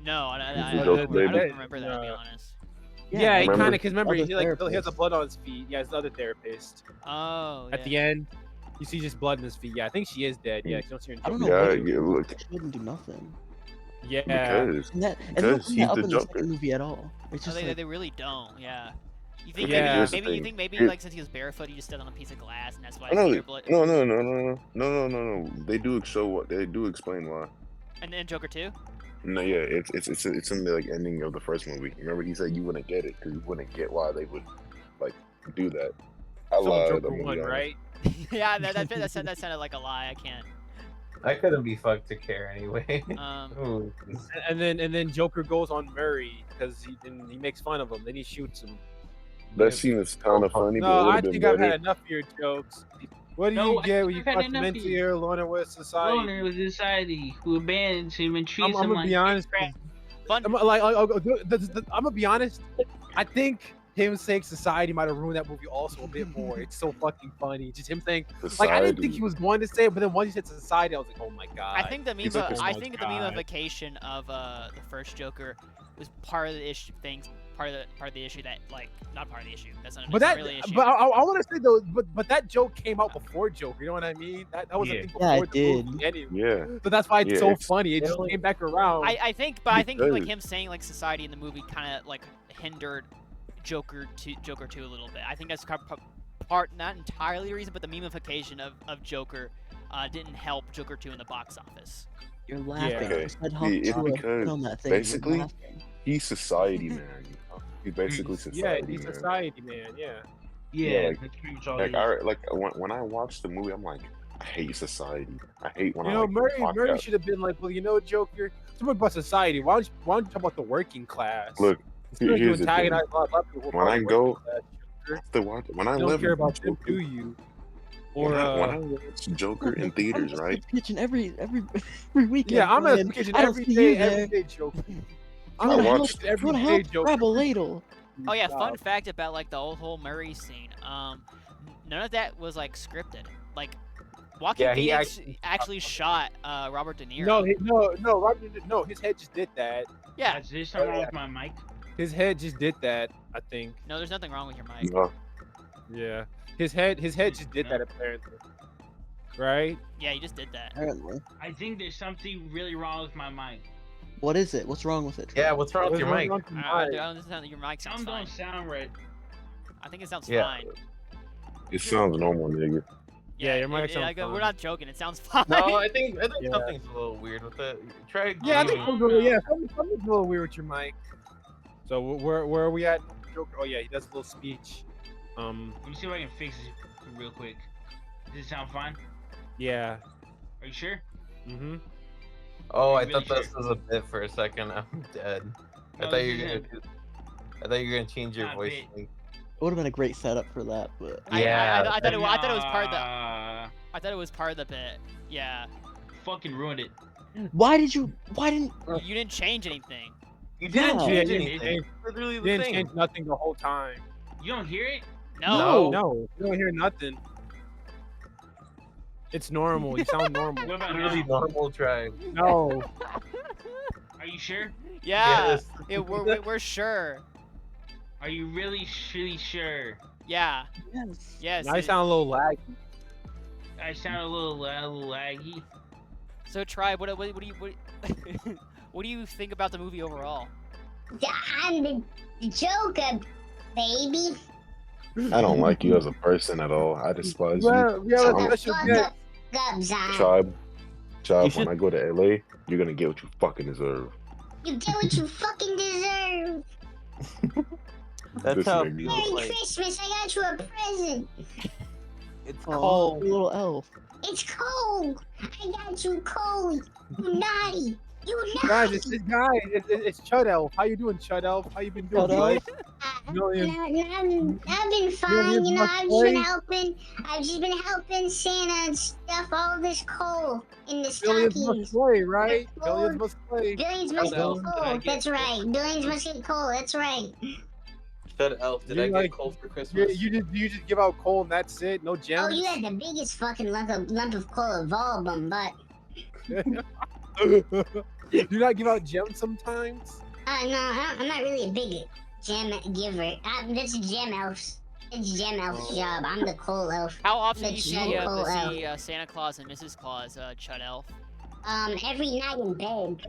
No, I the don't Joker baby. remember that, to be honest. Yeah, he Remember- kind of because remember Other he like he has therapist. the blood on his feet. Yeah, it's the other therapist. Oh, At the end, you see just blood in his feet. Yeah, I think she is dead. Yeah, you don't see her. I don't know. Yeah, why yeah, look, she wouldn't do nothing. Yeah, because And they Because don't bring he's that up the in the Joker. second movie at all. It's Oh, just they, like, they really don't. Yeah. You think Yeah. Here's the maybe you thing. think maybe Here- like since he was barefoot he just stood on a piece of glass and that's why no, his hair blood. no. They do show what they do explain why. And then Joker 2? No, yeah, it's in the like ending of the first movie. Remember, he said you wouldn't get it because you wouldn't get why they would like do that. I so lied. Joker I'm gonna one, be honest. right? Yeah, that sounded like a lie. I can't. I couldn't be fucked to care anyway. Ooh. And then Joker goes on Murray because he makes fun of him. Then he shoots him. That scene is kind of funny, but it No, would I have been think I've better. had enough of your jokes. What do No, you I get think when you I've had enough of compliment you. your loner with society? Loner with society who abandons him and I'm treats him gonna like be honest. crap. Fun. I'm gonna be honest. I think him saying society might have ruined that movie also a bit more. It's so fucking funny. Just him saying like I didn't think he was going to say it, but then once he said society, I was like, oh my god. I think the He's like meme. this I one think the guy. memification of the first Joker was part of the issue things part of the issue that like not part of the issue. That's not, But that's that, not really an issue. but I want to say though, but that joke came out before Joker. You know what I mean? That was a Yeah. thing Yeah, before it the did. movie anyway. Yeah. So that's why it's Yeah, so it's- funny. It just Really? came back around. I think like Because- him saying like society in the movie kind of like hindered Joker 2 a little bit. I think that's part, not entirely the reason, but the memification of Joker didn't help Joker 2 in the box office. You're laughing. Okay. You said It's Hawk 2 because on that thing. You're basically- laughing. He's society man. You know? He's basically yeah, society he's man. society man. Yeah. Yeah, like- that's pretty much all. Like it is. when I watched the movie, I'm like, I hate society. I hate when You I know, like walk Murray out. should have been like, well, you know, Joker. Talk about society. Why don't you talk about the working class? Look, Instead of you here's the thing. antagonize a lot of people who are When part I of the go- working class, Joker. when I You don't live care in about them, Joker, do you? Or when I watch Joker in theaters, I'm right? Kitchen every weekend. yeah, I'm playing. in the kitchen I don't every see you day, there. Joker. You I'm wanna in the help? kitchen You every wanna day, help? Joker. Grab a ladle. Oh yeah, fun Stop. fact about like the whole Murray scene. None of that was like scripted. Like, Joaquin Yeah, he Phoenix actually shot Robert De Niro. No, Robert, no, his head just did that. yeah, Is there something wrong with my mic? His head just did that. I think. no, there's nothing wrong with your mic. No, Yeah, his head just did that apparently. Right? Yeah, you just did that. Apparently. I think there's something really wrong with my mic. What is it? What's wrong with it? Yeah, what's wrong with your mic? I don't understand. Your mic sounds Some fine. don't sound right. I think it sounds Yeah. fine. it sounds normal, nigga. Yeah, your mic sounds like, fine. we're not joking. It sounds fine. No, I think Yeah. something's a little weird with it. Try. Yeah, I think Oh, something's no. something's a little weird with your mic. So where are we at? Joker? Oh yeah, he does a little speech. Let me see if I can fix it real quick. Does it sound fine? Yeah. Are you sure? Mm-hmm. Oh, I Really thought this sure. was a bit for a second. I'm dead. I No, thought this you were isn't. gonna change your Not voice. bit. thing. It would have been a great setup for that, but Yeah, I thought it was part of the. Nah, I thought it was part of the bit. Yeah. fucking ruined it. why didn't You didn't change anything. You didn't Yeah. change Yeah, anything. It's literally You the didn't thing. change nothing the whole time. You don't hear it? No. No, you don't hear nothing. It's normal. You sound normal. What about Literally now? normal drive. No. Are you sure? Yeah. Yes. We're sure. Are you really sure? Yeah. yes. Yes. I sound a little laggy. I sound a little laggy. So Tribe, what do you what do you think about the movie overall? I'm the Joker, baby. I don't like you as a person at all. I despise you. Well, we have a Oh. special Fuck guest. up, Gubs, Tribe, You when I go to LA, you're gonna get what you fucking deserve. You get what you fucking deserve. That's This how it nigga. feels Merry like. Christmas, I got you a present. It's Oh, cold. little elf. It's cold. I got you cold. You naughty. You Guys, naughty. it's this guy. It's Chud Elf. How you doing, Chud Elf? How you been doing, Chud Elf? bud? I've Million. been fine, you know, much I've just been play? helping. I've just been helping Santa and stuff all this coal in the Billions must stockings. play, right? Lord. Billions must play. Billions must get Elf, did I coal. get That's right. Billions must get coal. That's right. Shut Elf. Did You I get like- cold for You, Christmas? you just give out coal and that's it. No Oh, gems. you had the biggest fucking lump of coal of all of them, but Do you not give out gems sometimes? no, I'm not really a big gem giver. That's gem elf's. It's gem elf's job. I'm the coal elf. How often do you Let's see, go Santa Claus and Mrs. Claus, Chud Elf? Every night in bed,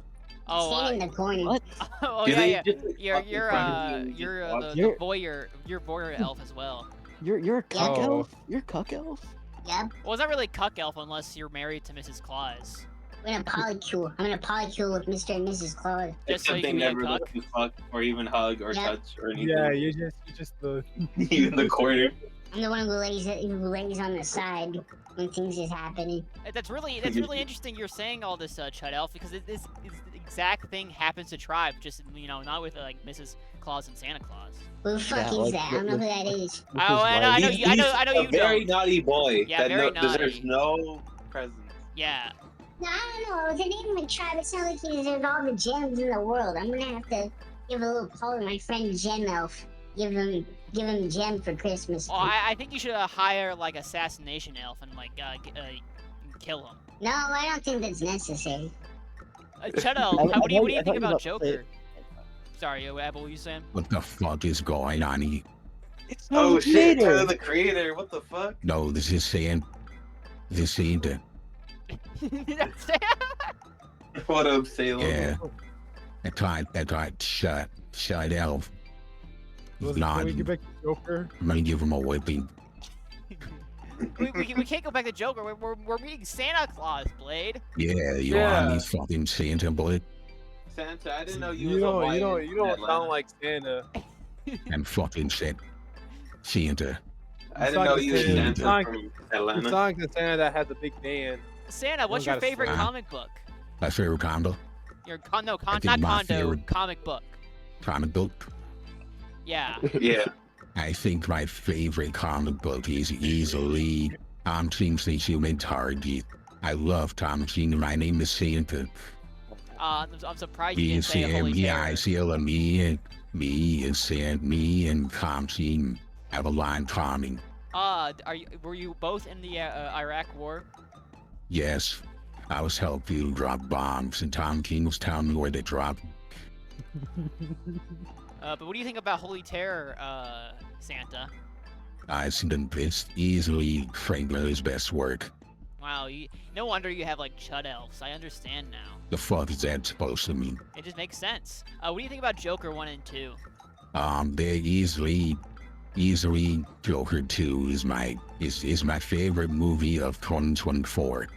Oh, stand in the corner. What? oh Do yeah, they yeah. just, like, You're walk in front of you and you're just the, watch the You're- voyeur. You're voyeur elf as well. You're a cuck Oh. elf? You're a cuck elf? Yep. Well, it's not really cuck elf unless you're married to Mrs. Claus. I'm gonna polycule. I'm gonna polycule with Mr. and Mrs. Claus. Just so Except you they can be a never cuck. let you fuck or even hug or Yeah. touch or anything. Yeah, you're just the. Even the corner. I'm the one who lays on the side when things is happening. That's really interesting. You're saying all this, Chud Elf, because this exact thing happens to Tribe. Just not with like Mrs. Claus and Santa Claus. Who the fuck Yeah, is like, that? I don't know who that is. With Oh, his I know, wife. I know, He's- I know he's you a very don't. naughty boy Yeah, that very deserves naughty. no presents. Yeah. No, I don't know. The name of my tribe, it's not like he deserves all the gems in the world. I'm gonna have to give a little call to my friend Gem Elf. Give him a gem for Christmas. Well, I think you should hire like assassination elf and like kill him. No, I don't think that's necessary. Chud Elf, I what do you thought think you about were about to say- Joker? Sorry, Apple, what were you saying? What the fuck is going on here? It's Oh not shit, Vader. Tyler the Creator. What the fuck? No, this is Santa. That's What up, Salem? Yeah. That's right. Shut elf. He's not. Can we get back to Joker? I'm gonna give him a whipping. we can't go back to Joker. We're meeting Santa Claus, Blade. Yeah, you're on these fucking Santa, boy. Santa, I didn't know you You was a don't, white you don't, in you don't Atlanta. sound like Santa. And fucking Santa. I didn't know you was You Santa sound from You Atlanta. sound like Santa that has a big band. Santa, what's You your gotta favorite slow. comic book? My favorite condo. Your I not think condo, my favorite- comic book. Comic book. Yeah. Yeah. I think my favorite comic book is easily Tom King's The Human Target. I love Tom King. My name is Santa. I'm surprised you Me and didn't say a Sam, Holy yeah, Terror. I see me and Tom King have a line common. Were you both in the Iraq War? Yes, I was helping you drop bombs, and Tom King was telling me where they dropped. But what do you think about Holy Terror, Santa? I see the best, easily Frank Miller's best work. Wow, no wonder you have like chud elves. I understand now. The fuck is that supposed to mean? It just makes sense. What do you think about Joker 1 and 2? They're easily Joker 2 is my favorite movie of 2024.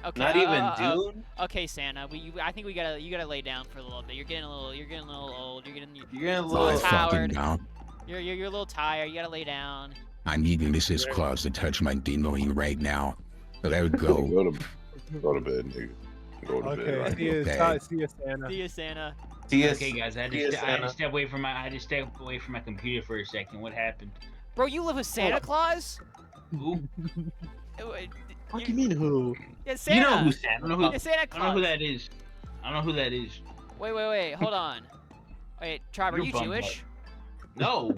Okay. Not even Dune? Okay, Santa. I think you gotta lay down for a little bit. You're getting a little old. You're getting You're a little little I fucking tired. down. You're a little tired. You gotta lay down. I need Mrs. Claus to touch my dingling right now. Let it go. Go to bed, nigga. Go to bed. Okay, Right? see you, Okay. see you, Santa. See you, Santa. Okay, guys, I had to step away from my computer for a second. What happened? Bro, you live with Santa Claus? Who? What do you mean who? Yeah, Santa. You know who I Santa don't know who. Yeah, Santa I don't know Claus. who that is. I don't know who that is. Wait. Hold on. Wait, Tribe, are You're you Bunbot. Jewish? No.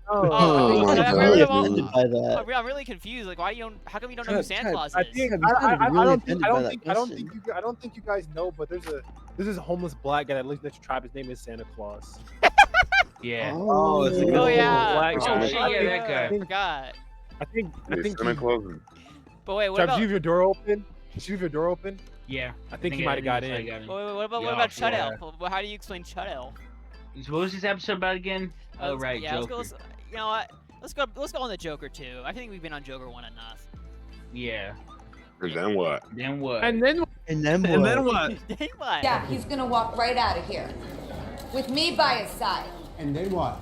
Oh, my I'm God. really I'm- offended by that. I'm really confused. Like, how come you don't know who Tribe, Santa Tribe, Claus I is? think I'm I really don't offended think by I don't that think question. I don't think you guys know, but there's a homeless black guy that lives next to Tribe. His name is Santa Claus. Yeah. Oh, it's a good Oh one. yeah. Black Oh, guy. shit, yeah, that guy. I forgot. I think Santa he, Claus. But wait, what Tribe, about? did you leave your door open? Did you leave your door open? Yeah. I think he might have got in. Wait, what about Yeah, Chud yeah. Elf? How do you explain Chud Elf? What was this episode about again? Oh, Let's- right, Yeah, Joker. you know what? Let's go on the Joker 2. I think we've been on Joker 1 enough. Yeah. And then what? Then what? And then And then what? And then what? Then what? Yeah, he's gonna walk right out of here. With me by his side. And then what?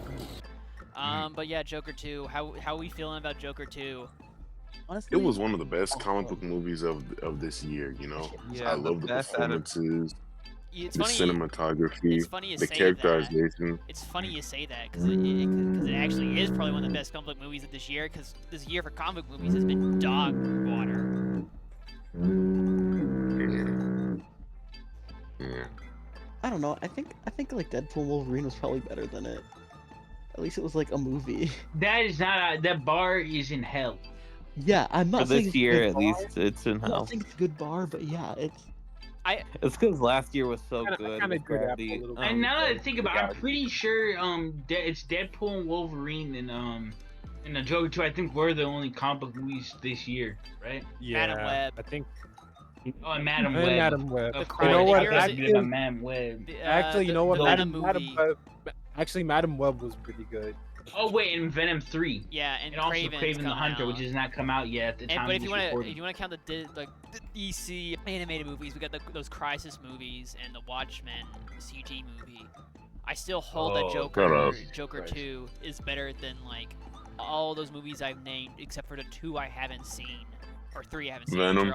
But yeah, Joker 2. How are we feeling about Joker 2? Honestly, It was one of the best comic book movies of this year. You know, Yeah, I love the best out of- performances, It's the funny. cinematography, It's funny you the say that. characterization. It's funny you say that because it actually is probably one of the best comic book movies of this year. Because this year for comic book movies has been dog water. Yeah. I don't know. I think like Deadpool and Wolverine was probably better than it. At least it was like a movie. That is not that bar is in hell. Yeah, I'm For not saying this it's a year, good at bar. least, it's in I'm hell. not saying it's a good bar, but yeah, it's. It's because last year was so I good. kinda with agree with Apple Gravity. a little bit. And now that I because think the about it, I'm guy- pretty sure it's Deadpool and Wolverine and the Joker 2. I think we're the only comic book movies this year, right? Yeah, Madam Web. I think. Oh, and Madam And Web. Madam Web. The Of Crime course, of the I Heroes forgot is- to do about Madam Web. Actually, you know what? The Madam movie. Web. Actually, Madam Web was pretty good. Oh wait, and Venom 3. Yeah, and And also Kraven's Craven the coming Hunter, out. which has not come out yet at the time But of if you this want recording. to count the DC animated movies, we got those Crisis movies and the Watchmen CG movie. I still hold that Oh, Joker shut up. Joker Christ. 2 is better than like all those movies I've named, except for the 2 I haven't seen or 3 I haven't seen, Venom.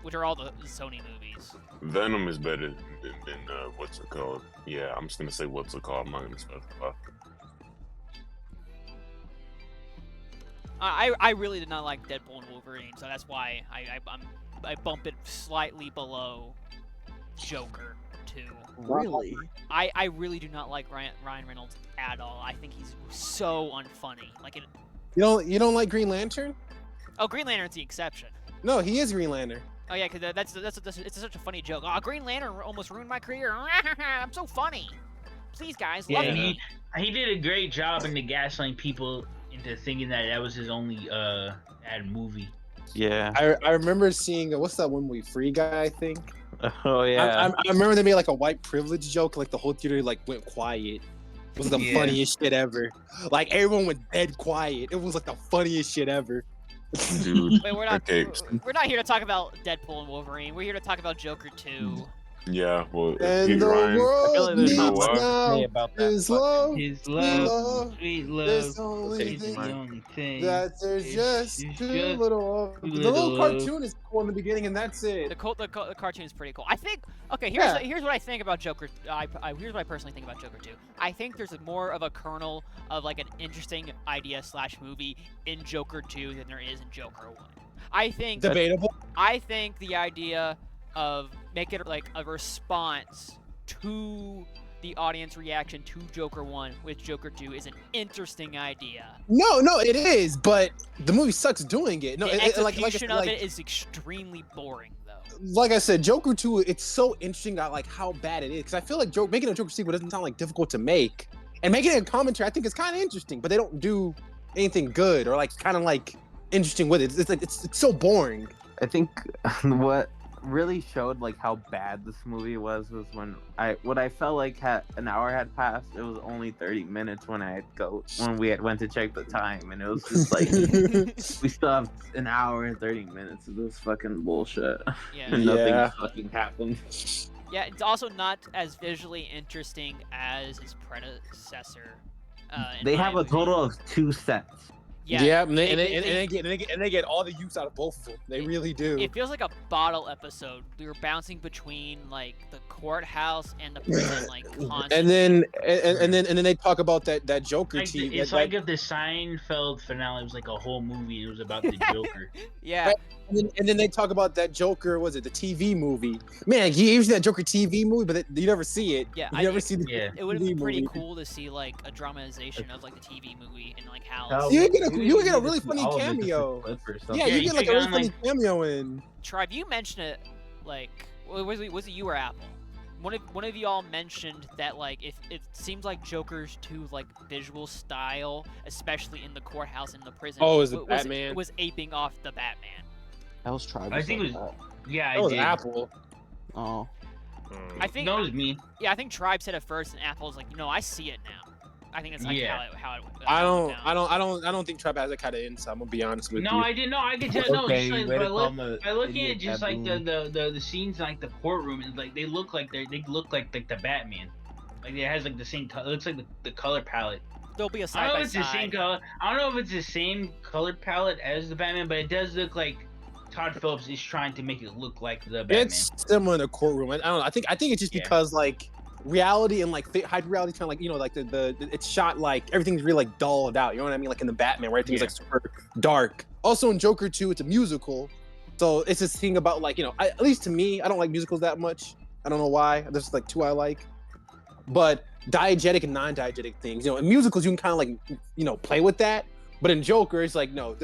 which are all the Sony movies. Venom is better than what's it called? Yeah, I'm just gonna say what's it called. I'm not gonna specify. I really did not like Deadpool and Wolverine, so that's why I bump it slightly below Joker 2. Really? I really do not like Ryan Reynolds at all. I think he's so unfunny. Like it. You don't like Green Lantern? Oh, Green Lantern's the exception. No, he is Green Lantern. Oh yeah, because that's it's such a funny joke. Oh, Green Lantern almost ruined my career. I'm so funny. Please, guys, Yeah, love me. he did a great job in the gaslighting people into thinking that was his only bad movie. Yeah. I remember seeing what's that one movie, Free Guy, I think. Oh yeah. I remember they made like a white privilege joke, like the whole theater like went quiet. It was the funniest shit ever. Like everyone went dead quiet. It was like the funniest shit ever. Dude. Wait, we're not Okay. we're not here to talk about Deadpool and Wolverine. We're here to talk about Joker 2. Yeah. Well, And hey, the Ryan. I feel world like there's you know not needs much what? to now say about that is fucking love. His Sweet love, love. sweet There's love, only is the thing only thing. that there's It's just too little of. too The little little of. cartoon is cool in the beginning, and that's it. The cartoon is pretty cool. I think. Okay, here's what I think about Joker. Here's what I personally think about Joker 2. I think there's more of a kernel of like an interesting idea / movie in Joker 2 than there is in Joker 1. I think Debatable. I think the idea of make it like a response to the audience reaction to Joker 1 with Joker 2 is an interesting idea. No, it is, but the movie sucks doing it. No, The execution of like, it is extremely boring, though. like I said, Joker 2, it's so interesting about like how bad it is. Because I feel like making a Joker sequel doesn't sound like difficult to make. And making a commentary, I think is kind of interesting, but they don't do anything good or like kind of like interesting with it. It's like it's so boring. I think what really showed like how bad this movie was when I felt like an hour had passed. It was only 30 minutes when we went to check the time, and it was just like we still have an hour and 30 minutes of this fucking bullshit. Yeah. And nothing Yeah. fucking happened. Yeah, it's also not as visually interesting as his predecessor. In They my have a opinion. total of 2 sets. Yeah, and they get all the use out of both of them. They really do. It feels like a bottle episode. We were bouncing between like the courthouse and the prison, like constantly. and then they talk about that Joker Like team. it's like if the Seinfeld finale was like a whole movie. It was about the Joker. Yeah. And then they talk about that Joker. Was it the TV movie? Man, you usually that Joker TV movie, but you never see it. Yeah, you never see the yeah. It would have TV been pretty movie. cool to see like a dramatization of like the TV movie and like how. Hell, You would we get a need really to see funny all of it just a cameo. clip or something. Yeah, Yeah, you you get like a should really go funny on, cameo in. Tribe, you mentioned it like was it you or Apple? One of y'all mentioned that like if it seems like Joker's 2 like visual style, especially in the courthouse and the prison, Oh, is it Batman? was aping off the Batman. That was Travis. I think it said was. that. Yeah, That I was did. Apple. Oh. I think No, it was me. yeah, I think Tribe said it first, and Apple's like, I see it now. I think it's like Yeah. how it I went down. don't think Trap has that kind of insight. I'm gonna be honest with No, you. I didn't know. I could tell. No, Okay, just like way to by, call him a by looking at idiot just like baboon. the scenes in, like the courtroom, and like they look like they look like the Batman. Like it has like the same color. It looks like the color palette. There'll be a I side don't know by if it's the same side. color. I don't know if it's the same color palette as the Batman, but it does look like Todd Phillips is trying to make it look like the Batman. It's similar in the courtroom. I don't know. I think it's just Yeah. because like reality and like hyper reality kind of like the it's shot like everything's really like dulled out. You know what I mean? Like in the Batman, where everything's Yeah. like super dark. Also in Joker 2, it's a musical, so it's this thing about like at least to me, I don't like musicals that much. I don't know why. There's like 2 I like, but diegetic and non-diegetic things. In musicals you can kind of like play with that, but in Joker it's like no,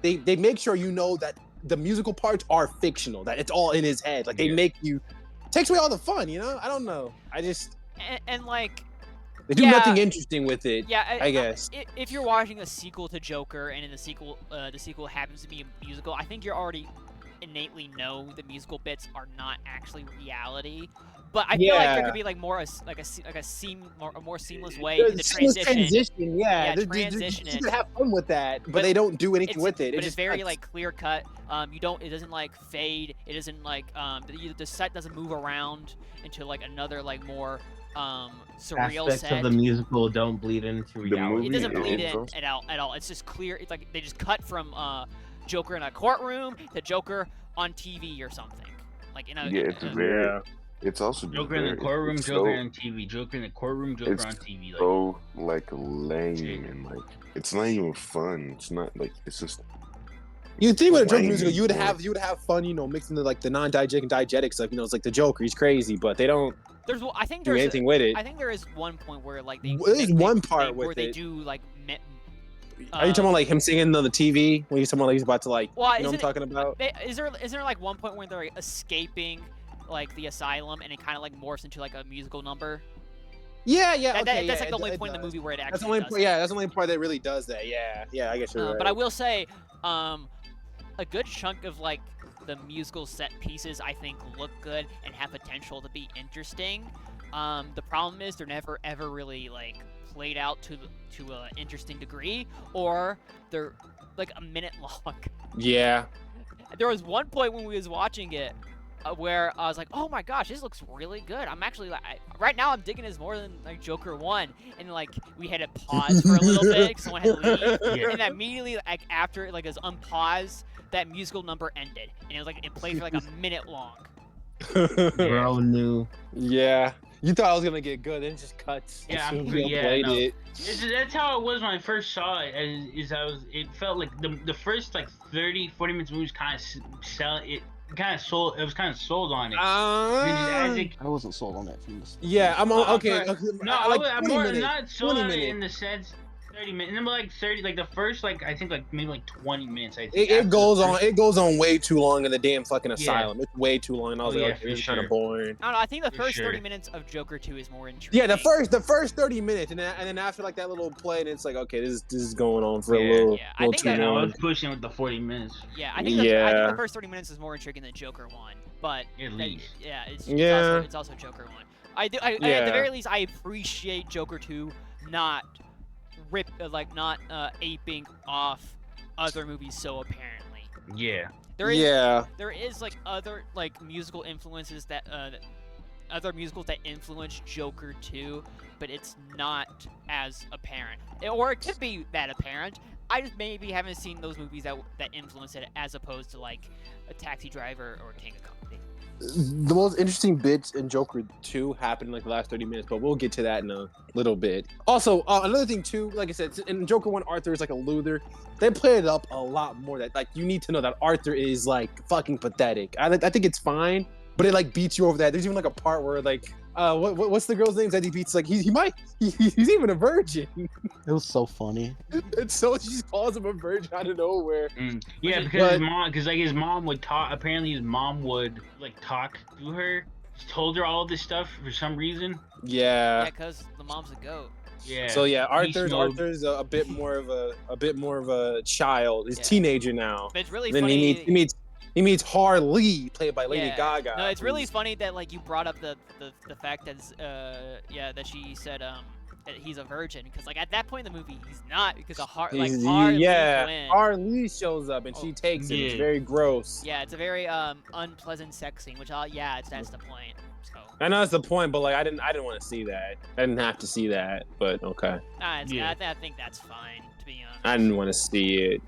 they make sure that the musical parts are fictional, that it's all in his head. Like they make you takes away all the fun. I don't know. I just And like they do Yeah. nothing interesting with it. yeah, I guess. if you're watching a sequel to Joker and in the sequel happens to be a musical, I think you're already innately know the musical bits are not actually reality. But I feel like there Yeah. could be like more a more seamless way There's to seamless transition. yeah. Yeah, They transition you it. can have fun with that, but But they don't do anything with it. But It it's just very cuts. like clear cut. It doesn't like fade. It doesn't like the set doesn't move around into like another like more surreal Aspects set. of the musical don't bleed into reality. movie It doesn't Yeah. bleed in Intros. at all. It's just clear. It's like they just cut from Joker in a courtroom to Joker on TV or something. Like Yeah, it's very. It's also just Joker in the very- courtroom, it's Joker so- on TV, Joker in the courtroom, Joker it's on TV. Like, so like lame and like it's not even fun. It's not like it's just You think with a Joker lame musical, and you would boring. have fun, mixing the like the non-diegetic and diegetic stuff. It's like the Joker, he's crazy, but they don't I think do there's anything with it. I think there is one point where like they There's one part where with they it. do like Are you talking about like him singing on the TV when he's someone like he's about to like? Well, You know what I'm talking about? Is there like one point where they're like, escaping like the asylum and it kind of like morphs into like a musical number? Yeah, yeah. Okay, that's yeah, like the only it point in the does. movie where it That's the actually only does point. it. Yeah, that's the only part that really does that. Yeah, yeah. I guess you're right. But I will say, a good chunk of like the musical set pieces I think look good and have potential to be interesting. The problem is they're never ever really like played out to an interesting degree, or they're like a minute long. Yeah. There was one point when we was watching it where I was like, "Oh my gosh, this looks really good." I'm actually like, right now I'm digging this more than like Joker 1, and like we had to pause for a little bit because someone had to leave, Yeah. and then immediately like after like it was unpaused, that musical number ended, and it was like it played for like a minute long. Bro knew. Yeah. You thought I was gonna get good, then it just cuts. Yeah, as soon as I'm we yeah, played no. it. That's how it was when I first saw it. It felt like the first like 30, 40 minutes of the movie was kind of selling it. Kind of sold. It was kind of sold on it. As it, I wasn't sold on it from the start. Yeah, I'm on. I'm Okay, sorry. okay. No, like I'm 20 more minutes. not sold 20 on it minutes. in the sense 30 minutes. And then like 30, like the first like I think like maybe like 20 minutes. I think It after goes the on. first- It goes on way too long in the damn fucking asylum. It's way too long. And I was Oh, like, yeah, okay, for this is kind sure. of boring. I don't know. I think the For first sure. 30 minutes of Joker 2 is more intriguing. Yeah, the first 30 minutes, and then after like that little play, and it's like, okay, this is going on for a Yeah. little, Yeah, I little think too that- Yeah, no, I long. was pushing with the 40 minutes. Yeah, I think the Yeah. first 30 minutes is more intriguing than Joker 1, but At that- least. yeah, it's Yeah. it's also Joker 1. At the Yeah. very least, I appreciate Joker 2 not aping off other movies so apparently. Yeah. There is like other like musical influences that other musicals that influence Joker 2, but it's not as apparent. Or it could be that apparent. I just maybe haven't seen those movies that influence it as opposed to like a Taxi Driver or King of Comedy. The most interesting bits in Joker 2 happened in like the last 30 minutes, but we'll get to that in a little bit. Also, another thing too, like I said, in Joker 1, Arthur is like a loser. They played it up a lot more. That like you need to know that Arthur is like fucking pathetic. I think it's fine, but it like beats you over that. There's even like a part where like what's the girl's name that he beats? Like he's even a virgin. It was so funny. And so she just calls him a virgin out of nowhere. Yeah, because his mom would talk. Apparently, his mom would like talk to her. She told her all this stuff for some reason. Yeah, because the mom's a goat. Yeah. So yeah, Beast mode. Arthur's a bit more of a child. He's a teenager now. But it's really Then funny. he meets Harley, played by Lady Yeah. Gaga. No, it's really who's- funny that like you brought up the fact that that she said that he's a virgin, because like at that point in the movie he's not, because Harley Quinn. Harley shows up and she takes it. It's Yeah. very gross. Yeah, it's a very unpleasant sex scene, which that's the point. So I know that's the point, but like I didn't want to see that. I didn't have to see that, but okay. Yeah. I think that's fine, to be honest. I didn't want to see it.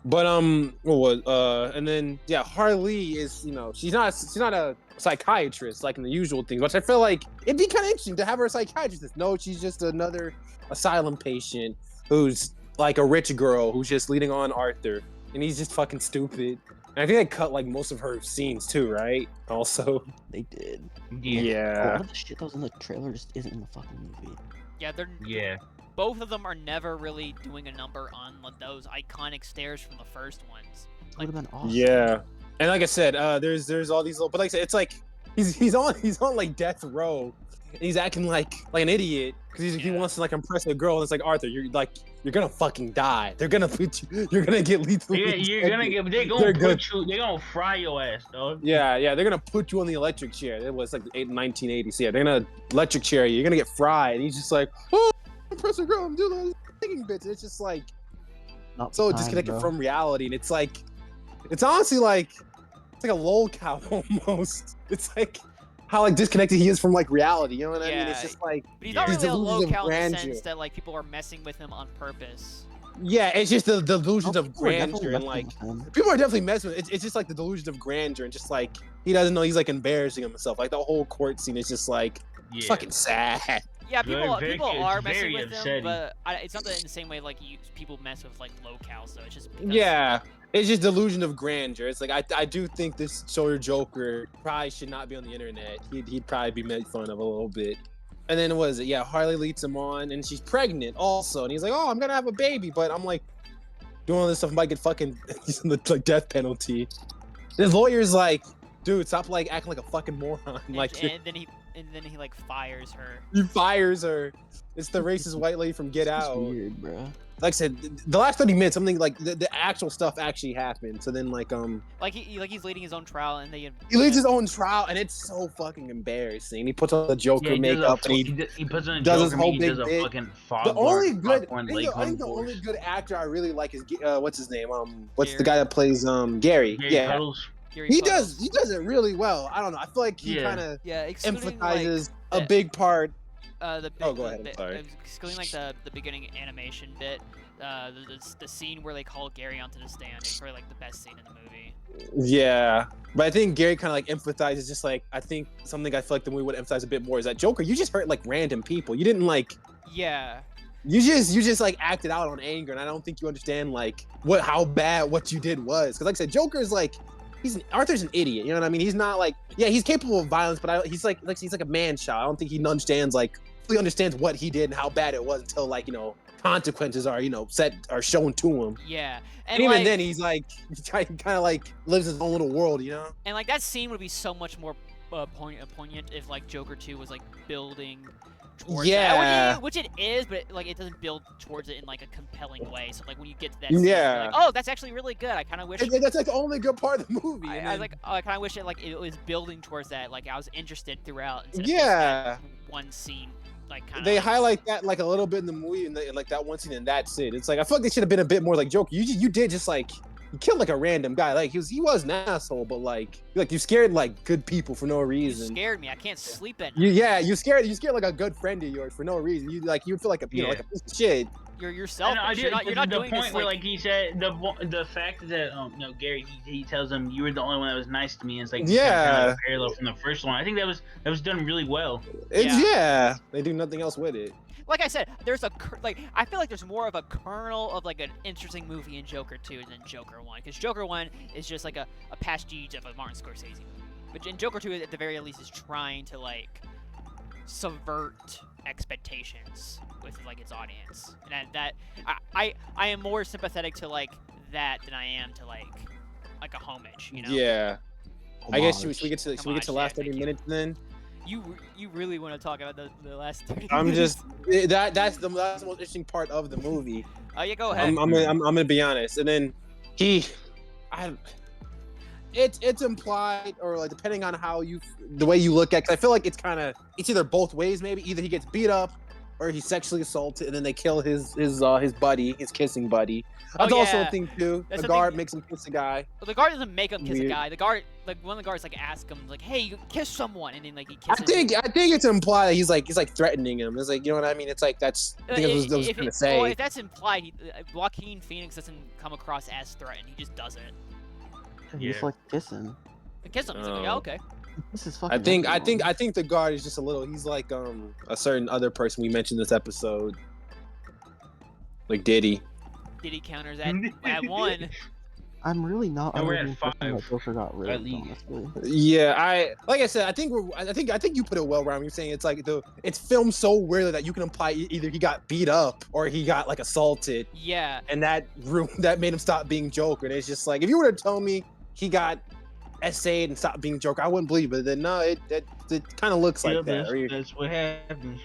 But and then yeah, Harley is, she's not a psychiatrist like in the usual things, which I feel like it'd be kind of interesting to have her a psychiatrist. No, she's just another asylum patient who's like a rich girl who's just leading on Arthur, and he's just fucking stupid. And I think they cut like most of her scenes too, right? Also, They did. A Yeah. lot of the shit that was in the trailer just isn't in the fucking movie. Yeah, they're Yeah. both of them are never really doing a number on those iconic stairs from the first ones. Would have been awesome. yeah. And like I said, there's all these little, but like I said, it's like he's on like death row, and he's acting like an idiot because he wants to like impress a girl. And it's like, Arthur, you're gonna fucking die. They're gonna put you. You're gonna get lethal. Yeah, you're gonna get. They're gonna put you. They're gonna fry your ass, dog. Yeah, they're gonna put you on the electric chair. It was like 1980s. Yeah, they're gonna electric chair you. You're gonna get fried. And he's just like, oh, impress a girl. I'm doing those thinking bits. And it's just like Not so the time, disconnected bro. from reality, and it's like, it's honestly like, it's like a lol cow almost. It's like how like disconnected he is from like reality. You know what I mean? It's Yeah. just like, But he's not These really a delusions low of count in the grandeur. sense that like people are messing with him on purpose. yeah, it's just the delusions Oh, of people were definitely grandeur and messing like. with him. People are definitely messing with it. It's just like the delusion of grandeur and just like he doesn't know he's like embarrassing himself. Like the whole court scene is just like Yeah. fucking sad. Yeah, Very, people very- people it's are messing very with him, upsetting. but it's not that in the same way like people mess with like locales. So it's just because, Yeah, it's just delusion of grandeur. It's like I do think this Sawyer Joker probably should not be on the internet. He'd probably be made fun of a little bit. And then what is it? Yeah, Harley leads him on, and she's pregnant also, and he's like, "Oh, I'm gonna have a baby," but I'm like, doing all this stuff might get fucking like death penalty. His lawyer's like, "Dude, stop like acting like a fucking moron." Like, and then then he like fires her. He fires her. It's the racist white lady from Get It's Out. weird, bro. Like I said, the last 30 minutes, something like the actual stuff actually happened. So then like he's leading his own trial, and they he leads his own trial, and it's so fucking embarrassing. He puts on the Joker makeup, and he puts on a does Joker his whole he big does a bit. fucking fog The only good, foghorn I think the leghorn only voice. good actor I really like is what's his name? What's the Gary. guy that plays Gary? Gary Yeah, Puddles. Gary he Puddles. does it really well. I don't know. I feel like he Yeah. kind of Yeah, excluding emphasizes like, a big part. the Oh, go ahead, I'm sorry. Excluding like the beginning animation bit, the scene where they call Gary onto the stand is probably like the best scene in the movie. Yeah, but I think Gary kind of like emphasizes just like I think something I feel like the movie would emphasize a bit more is that Joker, you just hurt like random people. You didn't like. Yeah. You just like acted out on anger, and I don't think you understand like how bad what you did was. Because like I said, Joker's like Arthur's an idiot. You know what I mean? He's not like he's capable of violence, but he's like he's like a man child. I don't think he understands fully understands what he did and how bad it was until consequences are set are shown to him. Yeah. And even then, he's like he kind of like lives his own little world, you know? And like that scene would be so much more poignant if like Joker 2 was like building towards that. Which it is, but it doesn't build towards it in like a compelling way. So like when you get to that scene, you're like, oh, that's actually really good. I kind of wish that's like the only good part of the movie. I was like, oh, I kind of wish it was building towards that. Like I was interested throughout. Instead of just that one scene. They highlight that like a little bit in the movie, and like that one scene, and that's it. It's like I feel like they should have been a bit more like Joker. You did just like you killed like a random guy. Like he was an asshole, but like you scared like good people for no reason. You scared me. I can't sleep at night. You scared like a good friend of yours for no reason. You would feel like a like a piece of shit. You're selfish. You're not the doing point this, where he said the fact that Gary he tells him you were the only one that was nice to me, and it's like kind of parallel from the first one. I think that was done really well. They do nothing else with it. Like I said, there's I feel like there's more of a kernel of like an interesting movie in Joker 2 than Joker 1, because Joker 1 is just like a pastiche of a Martin Scorsese movie. But in Joker 2, at the very least, is trying to like subvert expectations with like its audience, and that I am more sympathetic to like that than I am to like a homage, you know? Yeah. I guess should we get to the last 30 minutes then? You really want to talk about the last 30 minutes? I'm just that's the most interesting part of the movie. Oh yeah, go ahead. I'm gonna be honest, and then it's implied, or like depending on the way you look at, because I feel like it's either both ways. Maybe either he gets beat up or he's sexually assaulted, and then they kill his buddy, his kissing buddy. That's also a thing too. The guard makes him kiss a guy. Well, the guard doesn't make him kiss a guy. The guard, like one of the guards, like asks him, like, "Hey, you kiss someone," and then like he kisses. I think it's implied that he's like threatening him. It's like, you know what I mean? It's like that's. I think that's what I was gonna say. Well, if that's implied, Joaquin Phoenix doesn't come across as threatened. He just does it. He's like kissing. Kiss him. He's like, yeah, okay. This is I think the guard is just a little. He's like a certain other person we mentioned this episode, like Diddy. Diddy counters at 1. I'm really not. And we're under the at 5. impression that Joker got rid of, honestly. Yeah, like I said, I think you put it well, Ryan. You're saying it's like it's filmed so weirdly that you can imply either he got beat up or he got like assaulted. Yeah. And that made him stop being Joker. And it's just like, if you were to tell me he got essayed and stopped being Joker, I wouldn't believe it. Then no, it kind of looks like that. That's what happens.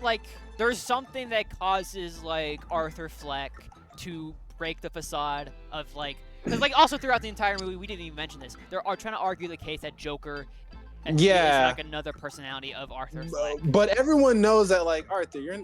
Like there's something that causes like Arthur Fleck to break the facade of like, because like also throughout the entire movie we didn't even mention this. They are trying to argue the case that Joker is like another personality of Arthur Fleck. But everyone knows that like Arthur, you're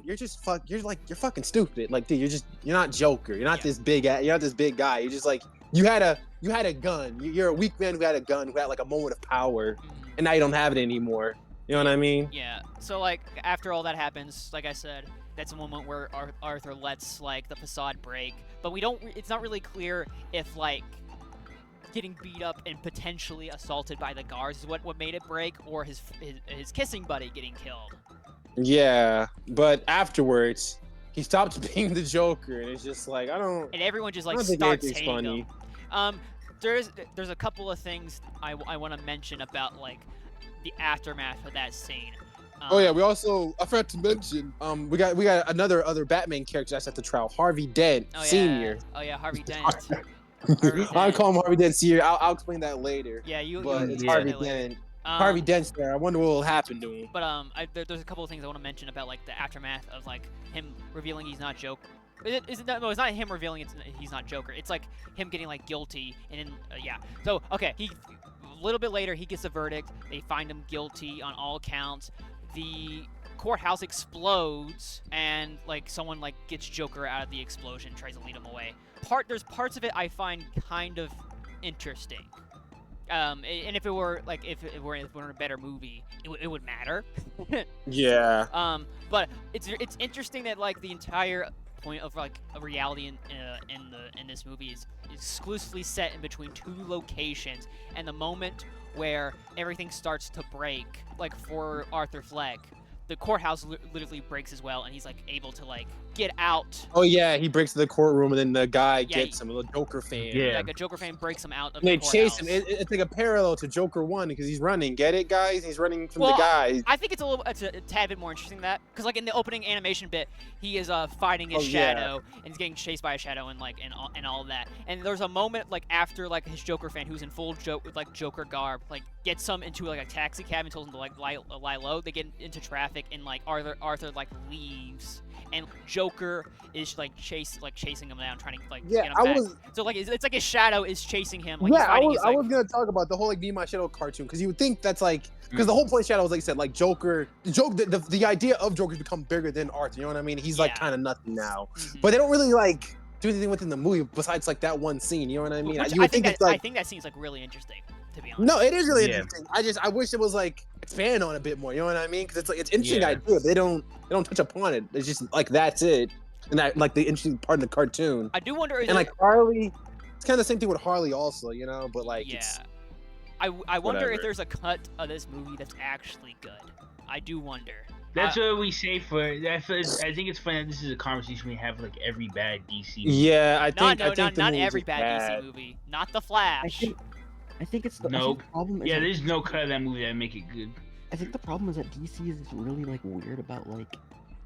fucking stupid. Like, dude, you're not Joker. You're not this big guy. You're just like you had a gun. You're a weak man who had a gun, who had like a moment of power, and now you don't have it anymore. You know what I mean? Yeah. So like after all that happens, like I said, that's a moment where Arthur lets like the facade break, but it's not really clear if like getting beat up and potentially assaulted by the guards is what made it break, or his kissing buddy getting killed. Yeah, but afterwards he stopped being the Joker, and it's just like and everyone just like starts hating him. There's a couple of things I want to mention about like the aftermath of that scene. I forgot to mention, we got other Batman character that's at the trial, Harvey Dent Sr. Oh yeah, Harvey Dent. I'll call him Harvey Dent Sr. I'll explain that later. Yeah, it's Harvey Dent. Harvey Dent's there. I wonder what will happen to him. But there's a couple of things I want to mention about like the aftermath of like him revealing he's not Joker. No, it's not him revealing he's not Joker. It's like him getting like guilty, and then yeah. So okay, a little bit later he gets a verdict. They find him guilty on all counts. The courthouse explodes, and like someone like gets Joker out of the explosion, tries to lead him away. There's parts of it I find kind of interesting. And if it were in a better movie, it would matter. Yeah. But it's interesting that like the entire point of like a reality in this movie is exclusively set in between two locations, and the moment where everything starts to break, like for Arthur Fleck, the courthouse literally breaks as well, and he's like able to like get out. Oh yeah, he breaks to the courtroom, and then the guy gets him, a Joker fan. Yeah. Like a Joker fan breaks him out of And they the courthouse. chase him. It's like a parallel to Joker 1 because he's running. Get it, guys? He's running from Well, the guy. I think it's a tad bit more interesting than that, because like in the opening animation bit, he is fighting his Oh, yeah. shadow, and he's getting chased by a shadow, and like and all of that. And there's a moment like after like his Joker fan, who's in full Joker garb, like gets him into like a taxi cab and tells him to like lie low. They get into traffic, and like Arthur like leaves, and Joker is like chasing him down, trying to like get him back. So like it's like his shadow is chasing him. Like, Yeah, I he's fighting was gonna talk about the whole like Be My Shadow cartoon, because you would think that's like, because the whole point of Shadow is like you said, like the idea of Joker's become bigger than Arthur. You know what I mean? He's like kind of nothing now, but they don't really like do anything within the movie besides like that one scene. You know what I mean? Which You would think that, it's like, I think that scene's like really interesting, to be honest. no, it is really interesting. I wish it was like expand on it a bit more. You know what I mean? Because it's like it's interesting Yeah. idea. They don't touch upon it. It's just like that's it, and that like the interesting part of the cartoon. I do wonder. And like Harley, it's kind of the same thing with Harley also. You know, but like yeah. I wonder whatever. if there's a cut of this movie that's actually good. I do wonder. That's what we say for. I think it's funny that this is a conversation we have with, like every bad DC movie. Yeah, I think not every bad DC movie. Not The Flash. I think it's the, I Nope. think the problem is Yeah, that- there's no cut of that movie that make it good. I think the problem is that DC is really like weird about like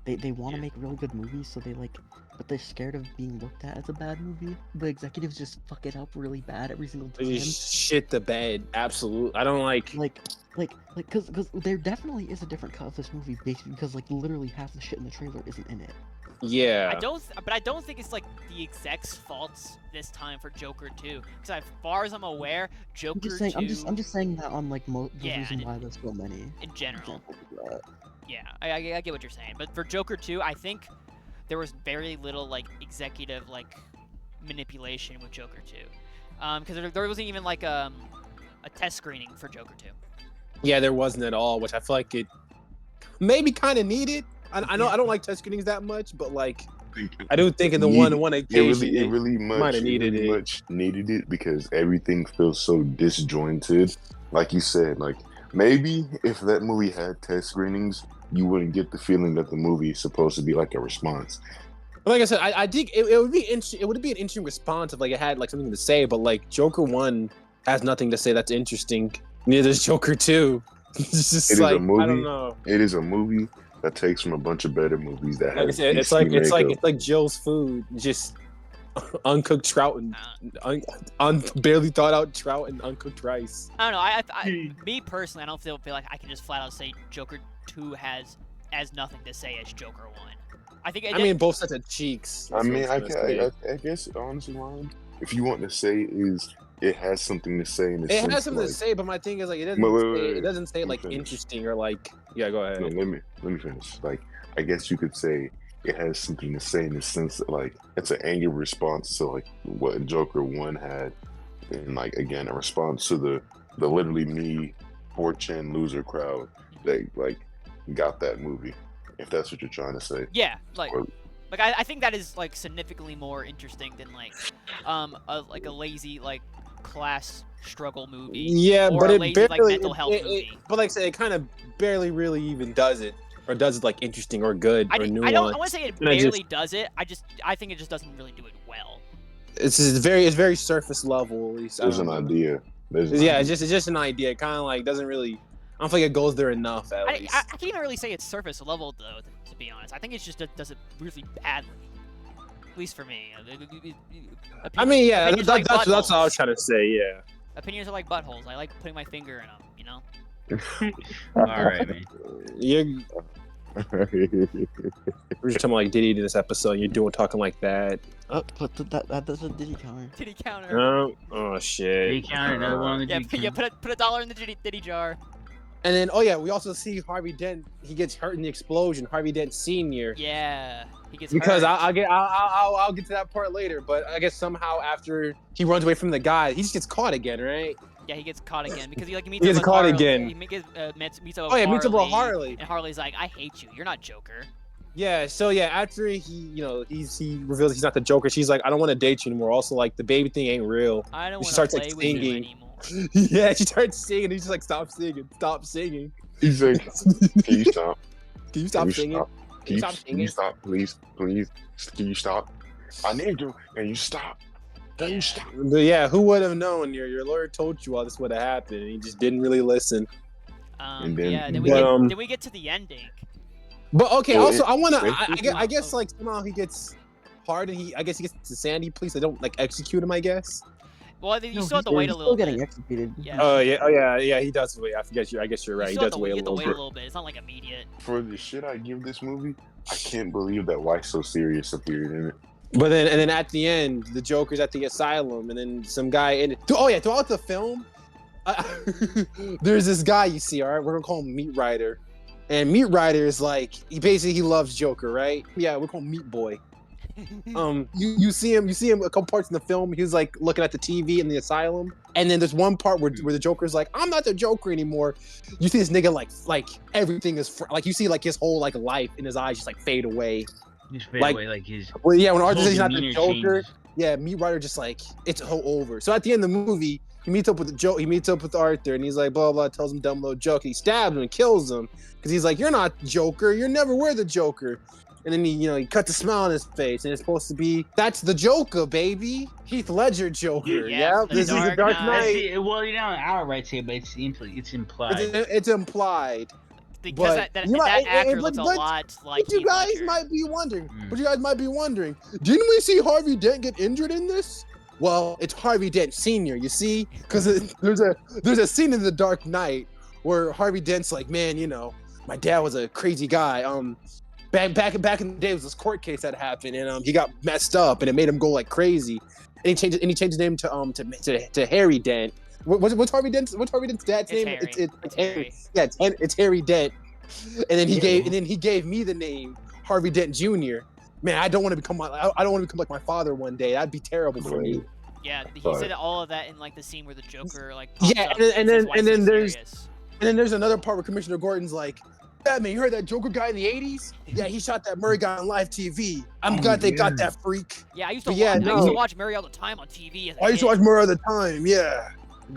they want to make really good movies, so they like, but they're scared of being looked at as a bad movie. The executives just fuck it up really bad every single time. They just shit the bed. Absolutely, I don't like because there definitely is a different cut of this movie basically because like literally half the shit in the trailer isn't in it. Yeah. I don't think it's like the execs' faults this time for Joker 2. Because as far as I'm aware, Joker 2. I'm just saying that on like the Yeah, reason why there's so many. in general. examples of that. Yeah, I get what you're saying. But for Joker 2, I think there was very little like executive like manipulation with Joker 2. Because there wasn't even like a test screening for Joker 2. Yeah, there wasn't at all, which I feel like it maybe kind of needed. I know I don't like test screenings that much, but like I do think in the one occasion it really much needed it because everything feels so disjointed. Like you said, like maybe if that movie had test screenings, you wouldn't get the feeling that the movie is supposed to be like a response. Like I said, I think it would be interesting. It would be an interesting response if like it had like something to say, but like Joker 1 has nothing to say that's interesting. Neither does Joker 2. It's just It is like a movie. I don't know. It is a movie that takes from a bunch of better movies that Like I have said, it's like Jill's food, just uncooked trout and barely thought out trout and uncooked rice. I don't know. Me personally, I don't feel like I can just flat out say Joker 2 has as nothing to say as Joker 1. I think. I mean, both sets of cheeks. I mean, I guess honestly, Ryan, if you want to say is it has something to say in the sense, It has something like, to say, but my thing is like it doesn't say like finish. interesting or like yeah. Go ahead. No, let me finish. Like, I guess you could say it has something to say in the sense that like it's an angry response to like what Joker 1 had, and like again a response to the literally me 4chan loser crowd that like got that movie. If that's what you're trying to say. Yeah, like I think that is like significantly more interesting than like a lazy like class struggle movie. Yeah, or but a it lazy, barely, like mental health movie. But like I said, it kind of barely really even does it, or does it like interesting or good or nuanced. I want to say it barely does it. I think it just doesn't really do it well. It's very surface level at least. There's an idea. It's just an idea. Kind of like doesn't really. I don't think it goes there enough. At least. I can't even really say it's surface level though. To be honest, I think it's just does it really badly. At least for me. I mean, yeah, that's like what I was trying to say. Yeah. Opinions are like buttholes. I like putting my finger in them. You know. All right, man. You're just talking like Diddy in this episode. You're talking like that. But that doesn't Diddy counter. Diddy counter. Oh shit. They counted another one on the Yeah, Diddy put a $1 in the Diddy jar. And then, oh yeah, we also see Harvey Dent. He gets hurt in the explosion. Harvey Dent Sr. Yeah, he gets Because hurt. I'll get to that part later. But I guess somehow after he runs away from the guy, he just gets caught again, right? Yeah, he gets caught again because he meets He up gets with caught Harley. again. He meets up with Meets up with Harley. And Harley's like, I hate you. You're not Joker. Yeah. So yeah, after he reveals he's not the Joker, she's like, I don't want to date you anymore. Also, like the baby thing ain't real. I don't She want to starts, play like, with you singing. anymore. Yeah, she starts singing. He's just like, stop singing. He's like, can you stop? Can you stop singing? Can you Stop can you stop, please? Can you stop? I need you. Can you stop? Can you stop? But yeah, who would have known? Your lawyer told you all this would have happened, and he just didn't really listen. And then- Then we get to the ending. But okay, Well, also I wanna, it- I guess like somehow he gets hard, and I guess he gets to Sandy Police. They don't like execute him, I guess. Well, you No, still have to he's- wait a he's little still bit. getting executed. Yeah. Oh yeah, he does wait. I guess you're right. He You still have does to wait a you have to little wait bit. a little bit. It's not like immediate. For the shit I give this movie, I can't believe that Why So Serious appeared in it. But then at the end, the Joker's at the asylum, and then some guy in it. Oh yeah, throughout the film, there's this guy you see. All right, we're gonna call him Meat Rider, and Meat Rider is like he loves Joker, right? Yeah, we're calling Meat Boy. You see him a couple parts in the film. He's like looking at the TV in the asylum, and then there's one part where the Joker's like, I'm not the Joker anymore. You see this nigga like everything is like you see like his whole like life in his eyes just like fade away. Just fade Like- away, like his. Well, yeah, when whole Arthur says he's not the demeanor Joker, changes. yeah, Meat Rider just like it's over. So at the end of the movie, he meets up with he meets up with Arthur, and he's like blah blah, tells him dumb little joke. He stabs him and kills him because he's like, you're not Joker, you never were the Joker. And then he cuts a smile on his face, and it's supposed to be that's the Joker, baby, Heath Ledger Joker. Yeah, Yeah, the this is the Dark Dark Knight. That's Knight. it. Well, you know, outright say, but it's implied. It's implied. Because But that you might- actor but- looks a but- lot like But you Heath guys Ledger. might be wondering. Mm. But you guys might be wondering. Didn't we see Harvey Dent get injured in this? Well, it's Harvey Dent Sr. You see, because there's a scene in The Dark Knight where Harvey Dent's like, man, my dad was a crazy guy. Back in the day, it was this court case that happened, and he got messed up, and it made him go like crazy. And he changed his name to Harry Dent. What's Harvey Dent's dad's It's name? Harry. It's Harry. Yeah, it's Harry Dent. And then he gave me the name Harvey Dent Jr. Man, I don't want to become like my father one day. That'd be terrible for me. Yeah, he Sorry. said all of that in like the scene where the Joker like pops Yeah, up and says, then "Why so there's serious?" and then there's another part where Commissioner Gordon's like, Batman, you heard that Joker guy in the 80s? Yeah, he shot that Murray guy on live TV. I'm glad they got that freak. Yeah, I used to But yeah, watch, I used to no. watch Mary all the time on TV as a I used to kid. watch Murray all the time, yeah.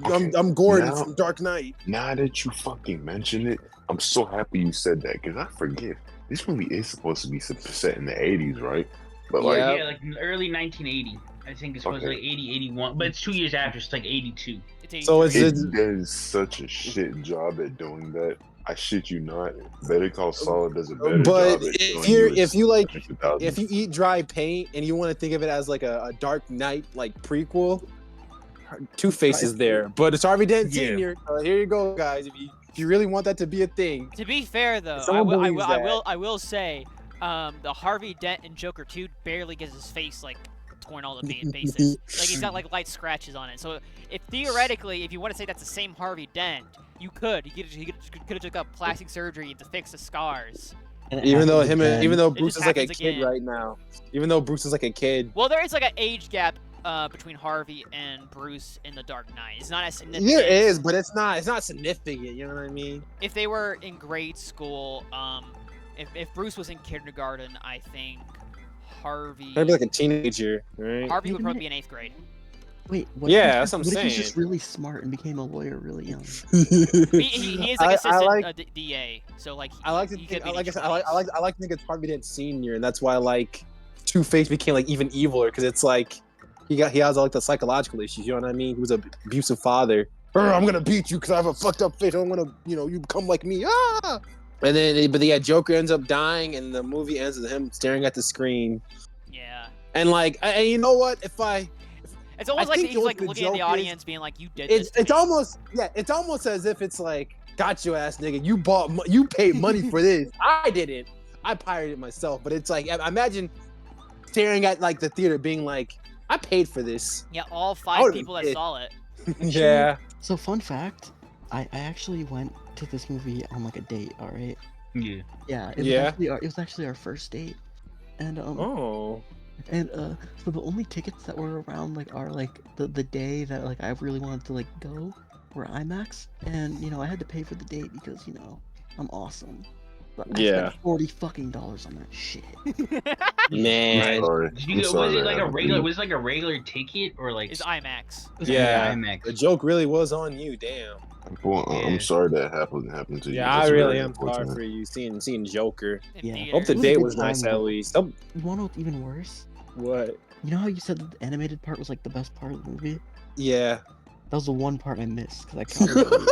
I'm Gordon Now- from Dark Knight. Now that you fucking mention it, I'm so happy you said that because I forget this movie is supposed to be set in the 80s, right? But like, Yeah. Yeah, like in early 1980. I think it's supposed to be like 80, 81, but it's 2 years after. It's like 82. It's So 82. it's it does such a shit job at doing that. I shit you not. Better Call Saul does a better But job at if showing you're you if you like it's 2000. if you eat dry paint and you want to think of it as like a Dark Knight like prequel, Two-Face is there, but it's Harvey Dent Yeah. Sr. Here you go, guys. If you really want that to be a thing, To be fair though, Someone believes that. I will say, the Harvey Dent in Joker 2 barely gets his face like torn all to pieces. Like he's got like light scratches on it. So if theoretically, if you want to say that's the same Harvey Dent, you could. He could have took up plastic surgery to fix the scars. And it even though happens again. even though It Bruce just is like a happens kid again. right now, even though Bruce is like a kid, Well, there is like an age gap between Harvey and Bruce in The Dark Knight. It's not as significant. there is, but it's not significant. You know what I mean? If they were in grade school, if Bruce was in kindergarten, I think Harvey Maybe like a teenager, right? Harvey would probably be in 8th grade. Wait, what Yeah, if he's that's just- what I'm what if he's saying. just really smart and became a lawyer really young? He is like I assistant like- DA, so like I like to he think, could be like I in said, his 20s. I like to think it's Harvey Dent Senior, and that's why like Two-Face became like even eviler because it's like he has like the psychological issues. You know what I mean? He was an abusive father. I'm gonna beat you because I have a fucked up face. I'm gonna, you become like me. Ah! And then, but yeah, Joker ends up dying, and the movie ends with him staring at the screen. Yeah. And like, and you know what? It's almost I like think he's like what the looking at the joke is- audience, being like, "You did this." It's to it's me." almost it's almost as if it's like, got you ass nigga, you paid money for this. I didn't. I pirated it myself. But it's like, imagine staring at like the theater, being like, I paid for this. Yeah, all I 5 would've been people that pissed. saw it. Yeah. So fun fact, I actually went to this movie on like a date. All right. Yeah. Yeah. It was Yeah. actually it was actually our first date, and Oh. and so the only tickets that were around like are like the day that like I really wanted to like go were IMAX, and I had to pay for the date because I'm awesome. But I Yeah. spent $40 on that shit. Man. Sorry. I'm sorry Was it that like a happened to regular? you. Was it like a regular ticket or like? It's IMAX. Yeah. IMAX. The joke really was on you. Damn. Well, Yeah. I'm sorry that happened to you. Yeah, I That's really very am sorry unfortunate. for you seeing Joker. In Yeah. Hope the It was a date good was nice time, at though. least. You wanna know what's even worse? What? You know how you said that the animated part was like the best part of the movie? Yeah. That was the one part I missed because I counted it late.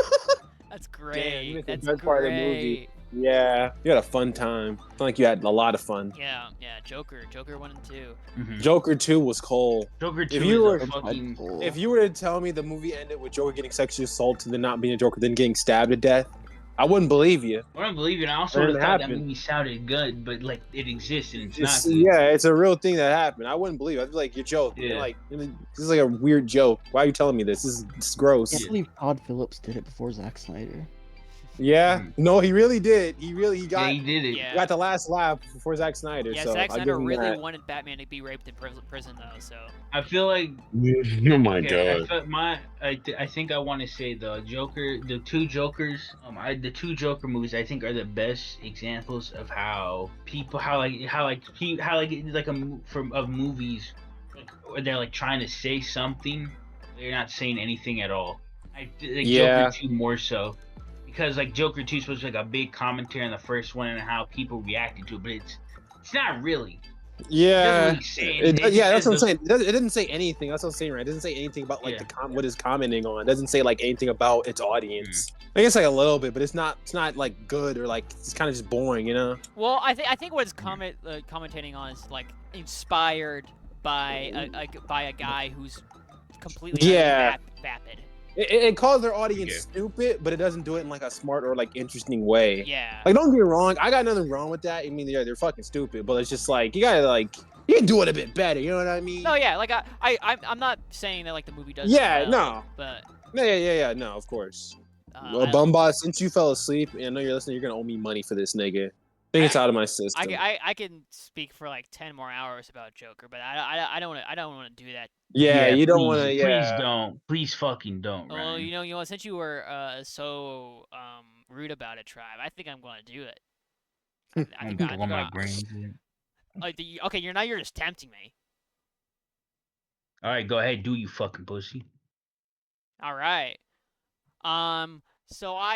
That's Damn, great. you missed the That's best part of the movie. great. Yeah, you had a fun time. I feel like you had a lot of fun. Yeah, Joker 1 and 2. Mhm. Joker 2 was cold. Joker 2 If you is were- a fucking. If you were to tell me the movie ended with Joker getting sexually assaulted, then not being a Joker, then getting stabbed to death, I wouldn't believe you. I don't believe it. I also It would have thought that happened. movie sounded good, but like it exists and it's not It's, good. yeah, it's a real thing that happened. I wouldn't believe it. I'd be like, you're joking. Yeah. You're like, this is like a weird joke. Why are you telling me this? This is gross. I can't believe Todd Phillips did it before Zack Snyder. Yeah, Mhm. no, he really did. He Yeah, got he did it. Yeah. got the last laugh before Zack Snyder. Yeah, so Zack I'll give Snyder him really that. wanted Batman to be raped in prison though, so. I feel like. Oh my Okay, god. I think I want to say the Joker, the two Jokers, the two Joker movies I think are the best examples of how people, of movies, like, where they're like trying to say something, they're not saying anything at all. Yeah. Joker 2 more so, because like Joker 2 is supposed to be like a big commentary on the first one and how people reacted to it, but it's not really. Yeah. It doesn't really say anything. Yeah, that's what I'm says saying. It didn't say anything. That's what I'm saying, right? It doesn't say anything about like Yeah. what it's commenting on. It doesn't say like anything about its audience. I guess like a little bit, but it's not like good or like it's kind of just boring, you know? Well, I think what it's commentating on is like inspired by a guy who's completely Yeah. vapid. It calls their audience stupid, but it doesn't do it in like a smart or like interesting way. Yeah. Like, don't get me wrong, I got nothing wrong with that. I mean, they're fucking stupid, but it's just like you can do it a bit better. You know what I mean? No, yeah, like I'm not saying that like the movie does. Yeah, well, no. But Yeah, no, of course. I- Bunbot, since you fell asleep, and I know you're listening, you're gonna owe me money for this, nigga. I think it's out of my system. I can speak for like 10 more hours about Joker, but I don't want to do that. Yeah, you don't please, want to. Yeah, Please don't. Please fucking don't, Well, Ryan. you know, since you were so rude about it, Tribe, I think I'm going to do it. I think blow my brains. Like, okay, you're just tempting me. All right, go ahead, do you fucking pussy. All right. So I